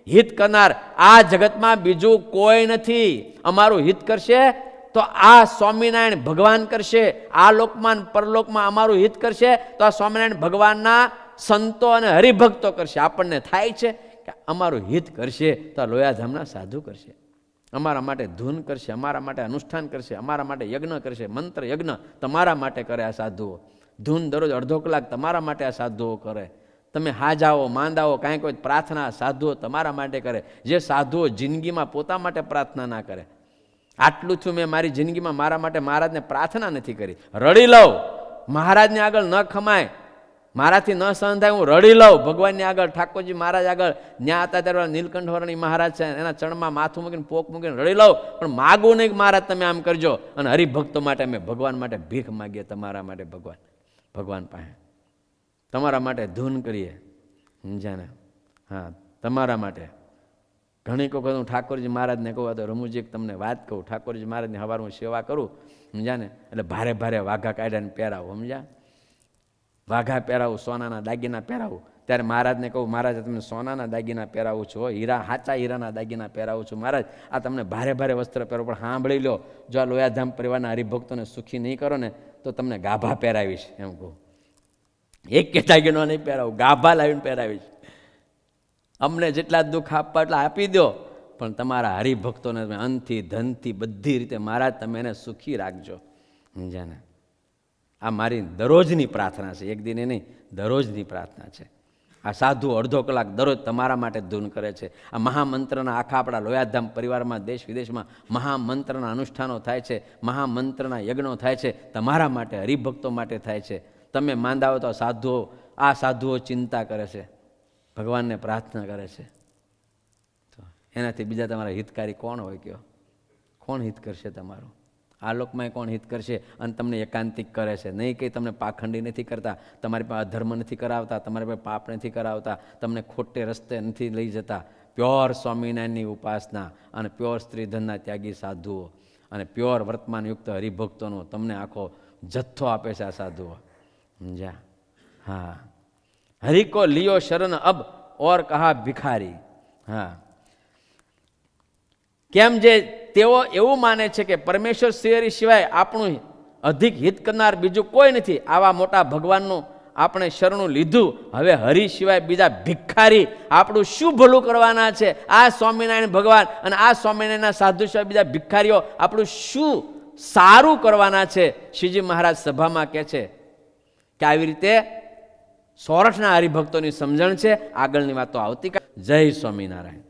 Speaker 1: હિત કરનાર આ જગતમાં બીજું કોઈ નથી. અમારું હિત કરશે તો આ સ્વામિનારાયણ ભગવાન કરશે, આ લોકમાં પરલોકમાં અમારું હિત કરશે તો આ સ્વામિનારાયણ ભગવાનના સંતો અને હરિભક્તો કરશે. આપણને થાય છે કે અમારું હિત કરશે તો આ લોયાધામના સાધુ કરશે, અમારા માટે ધૂન કરશે, અમારા માટે અનુષ્ઠાન કરશે, અમારા માટે યજ્ઞ કરશે, મંત્ર યજ્ઞ તમારા માટે કરે આ સાધુઓ. ધૂન દરરોજ અડધો કલાક તમારા માટે આ સાધુઓ કરે. તમે હાજાઓ માંદાઓ કાંઈ કોઈ પ્રાર્થના સાધુઓ તમારા માટે કરે. જે સાધુઓ જિંદગીમાં પોતા માટે પ્રાર્થના ના કરે, આટલું છું મેં મારી જિંદગીમાં મારા માટે મહારાજને પ્રાર્થના નથી કરી, રડી લઉં, મહારાજને આગળ ન ખમાય, મારાથી ન સહન થાય, હું રડી લઉં ભગવાનની આગળ, ઠાકોરજી મહારાજ આગળ. ન્યા હતા ત્યારે નીલકંઠવર્ણી મહારાજ છે, એના ચરણમાં માથું મૂકીને પોક મૂકીને રડી લઉં, પણ માગું નહીં મહારાજ તમે આમ કરજો. અને હરિભક્તો માટે અમે ભગવાન માટે ભીખ માગીએ, તમારા માટે ભગવાન પાસે તમારા માટે ધૂન કરીએ. સમજાને? હા, તમારા માટે. ઘણી વખત હું ઠાકોરજી મહારાજને કહું, તો રમુજી તમને વાત કહું, ઠાકોરજી મહારાજની સવાર હું સેવા કરું, સમજાને, એટલે ભારે ભારે વાઘા કાઢ્યાને પહેરાવું. સમજ્યા? વાઘા પહેરાવું, સોનાના દાગીના પહેરાવું. ત્યારે મહારાજને કહું, મહારાજ તમને સોનાના દાગીના પહેરાવું છું, હીરા, સાચા હીરાના દાગીના પહેરાવું છું મહારાજ, આ તમને ભારે ભારે વસ્ત્ર પહેરો, પણ સાંભળી લો, જો આ લોયાધામ પરિવારના હરિભક્તોને સુખી નહીં કરો ને તો તમને ગાભા પહેરાવીશ. એમ કહું, એક કે દાગીનો નહીં પહેરાવું, ગાભા લાવીને પહેરાવીશ. અમને જેટલા દુઃખ આપવા એટલા આપી દો, પણ તમારા હરિભક્તોને તમે અનથી ધનથી બધી રીતે મહારાજ તમે એને સુખી રાખજો. સમજાને? આ મારી દરરોજની પ્રાર્થના છે, એક દિને નહીં, દરરોજની પ્રાર્થના છે. આ સાધુ અડધો કલાક દરરોજ તમારા માટે ધૂન કરે છે. આ મહામંત્રના આખા આપણા લોયાધામ પરિવારમાં દેશ વિદેશમાં મહામંત્રના અનુષ્ઠાનો થાય છે, મહામંત્રના યજ્ઞો થાય છે, તમારા માટે હરિભક્તો માટે થાય છે. તમે માંદા હો તો આ સાધુઓ ચિંતા કરે છે, ભગવાનને પ્રાર્થના કરે છે. તો એનાથી બીજા તમારા હિતકારી કોણ હોય? કયો કોણ હિત કરશે તમારું? આ લોકમાં કોણ હિત કરશે? અને તમને એકાંતિક કરે છે, નહીં કંઈ તમને પાખંડી નથી કરતા, તમારી પાસે અધર્મ નથી કરાવતા, તમારી પાસે પાપ નથી કરાવતા, તમને ખોટે રસ્તે નથી લઈ જતા. પ્યોર સ્વામિનારાયણની ઉપાસના અને પ્યોર સ્ત્રીધનના ત્યાગી સાધુઓ અને પ્યોર વર્તમાનયુક્ત હરિભક્તોનો તમને આખો જથ્થો આપે છે આ સાધુઓ. સમજ્યા? હા, હરિ કો લિયો શરણ અબ ઓર કહા ભિખારી. હા, કેમ જે તેઓ એવું માને છે કે પરમેશ્વર શ્રી સિવાય આપણું અધિક હિત કરનાર બીજું કોઈ નથી. આવા મોટા ભગવાનનું આપણે શરણું લીધું, હવે હરિ સિવાય બીજા ભિખારી આપણું શું ભલું કરવાના છે? આ સ્વામિનારાયણ ભગવાન અને આ સ્વામિનારાયણના સાધુ સિવાય બીજા ભિખારીઓ આપણું શું સારું કરવાના છે? શ્રીજી મહારાજ સભામાં કહે છે કે આવી રીતે સોરઠના હરિભક્તોની સમજણ છે. આગળની વાત તો આવતીકાલ. જય સ્વામિનારાયણ.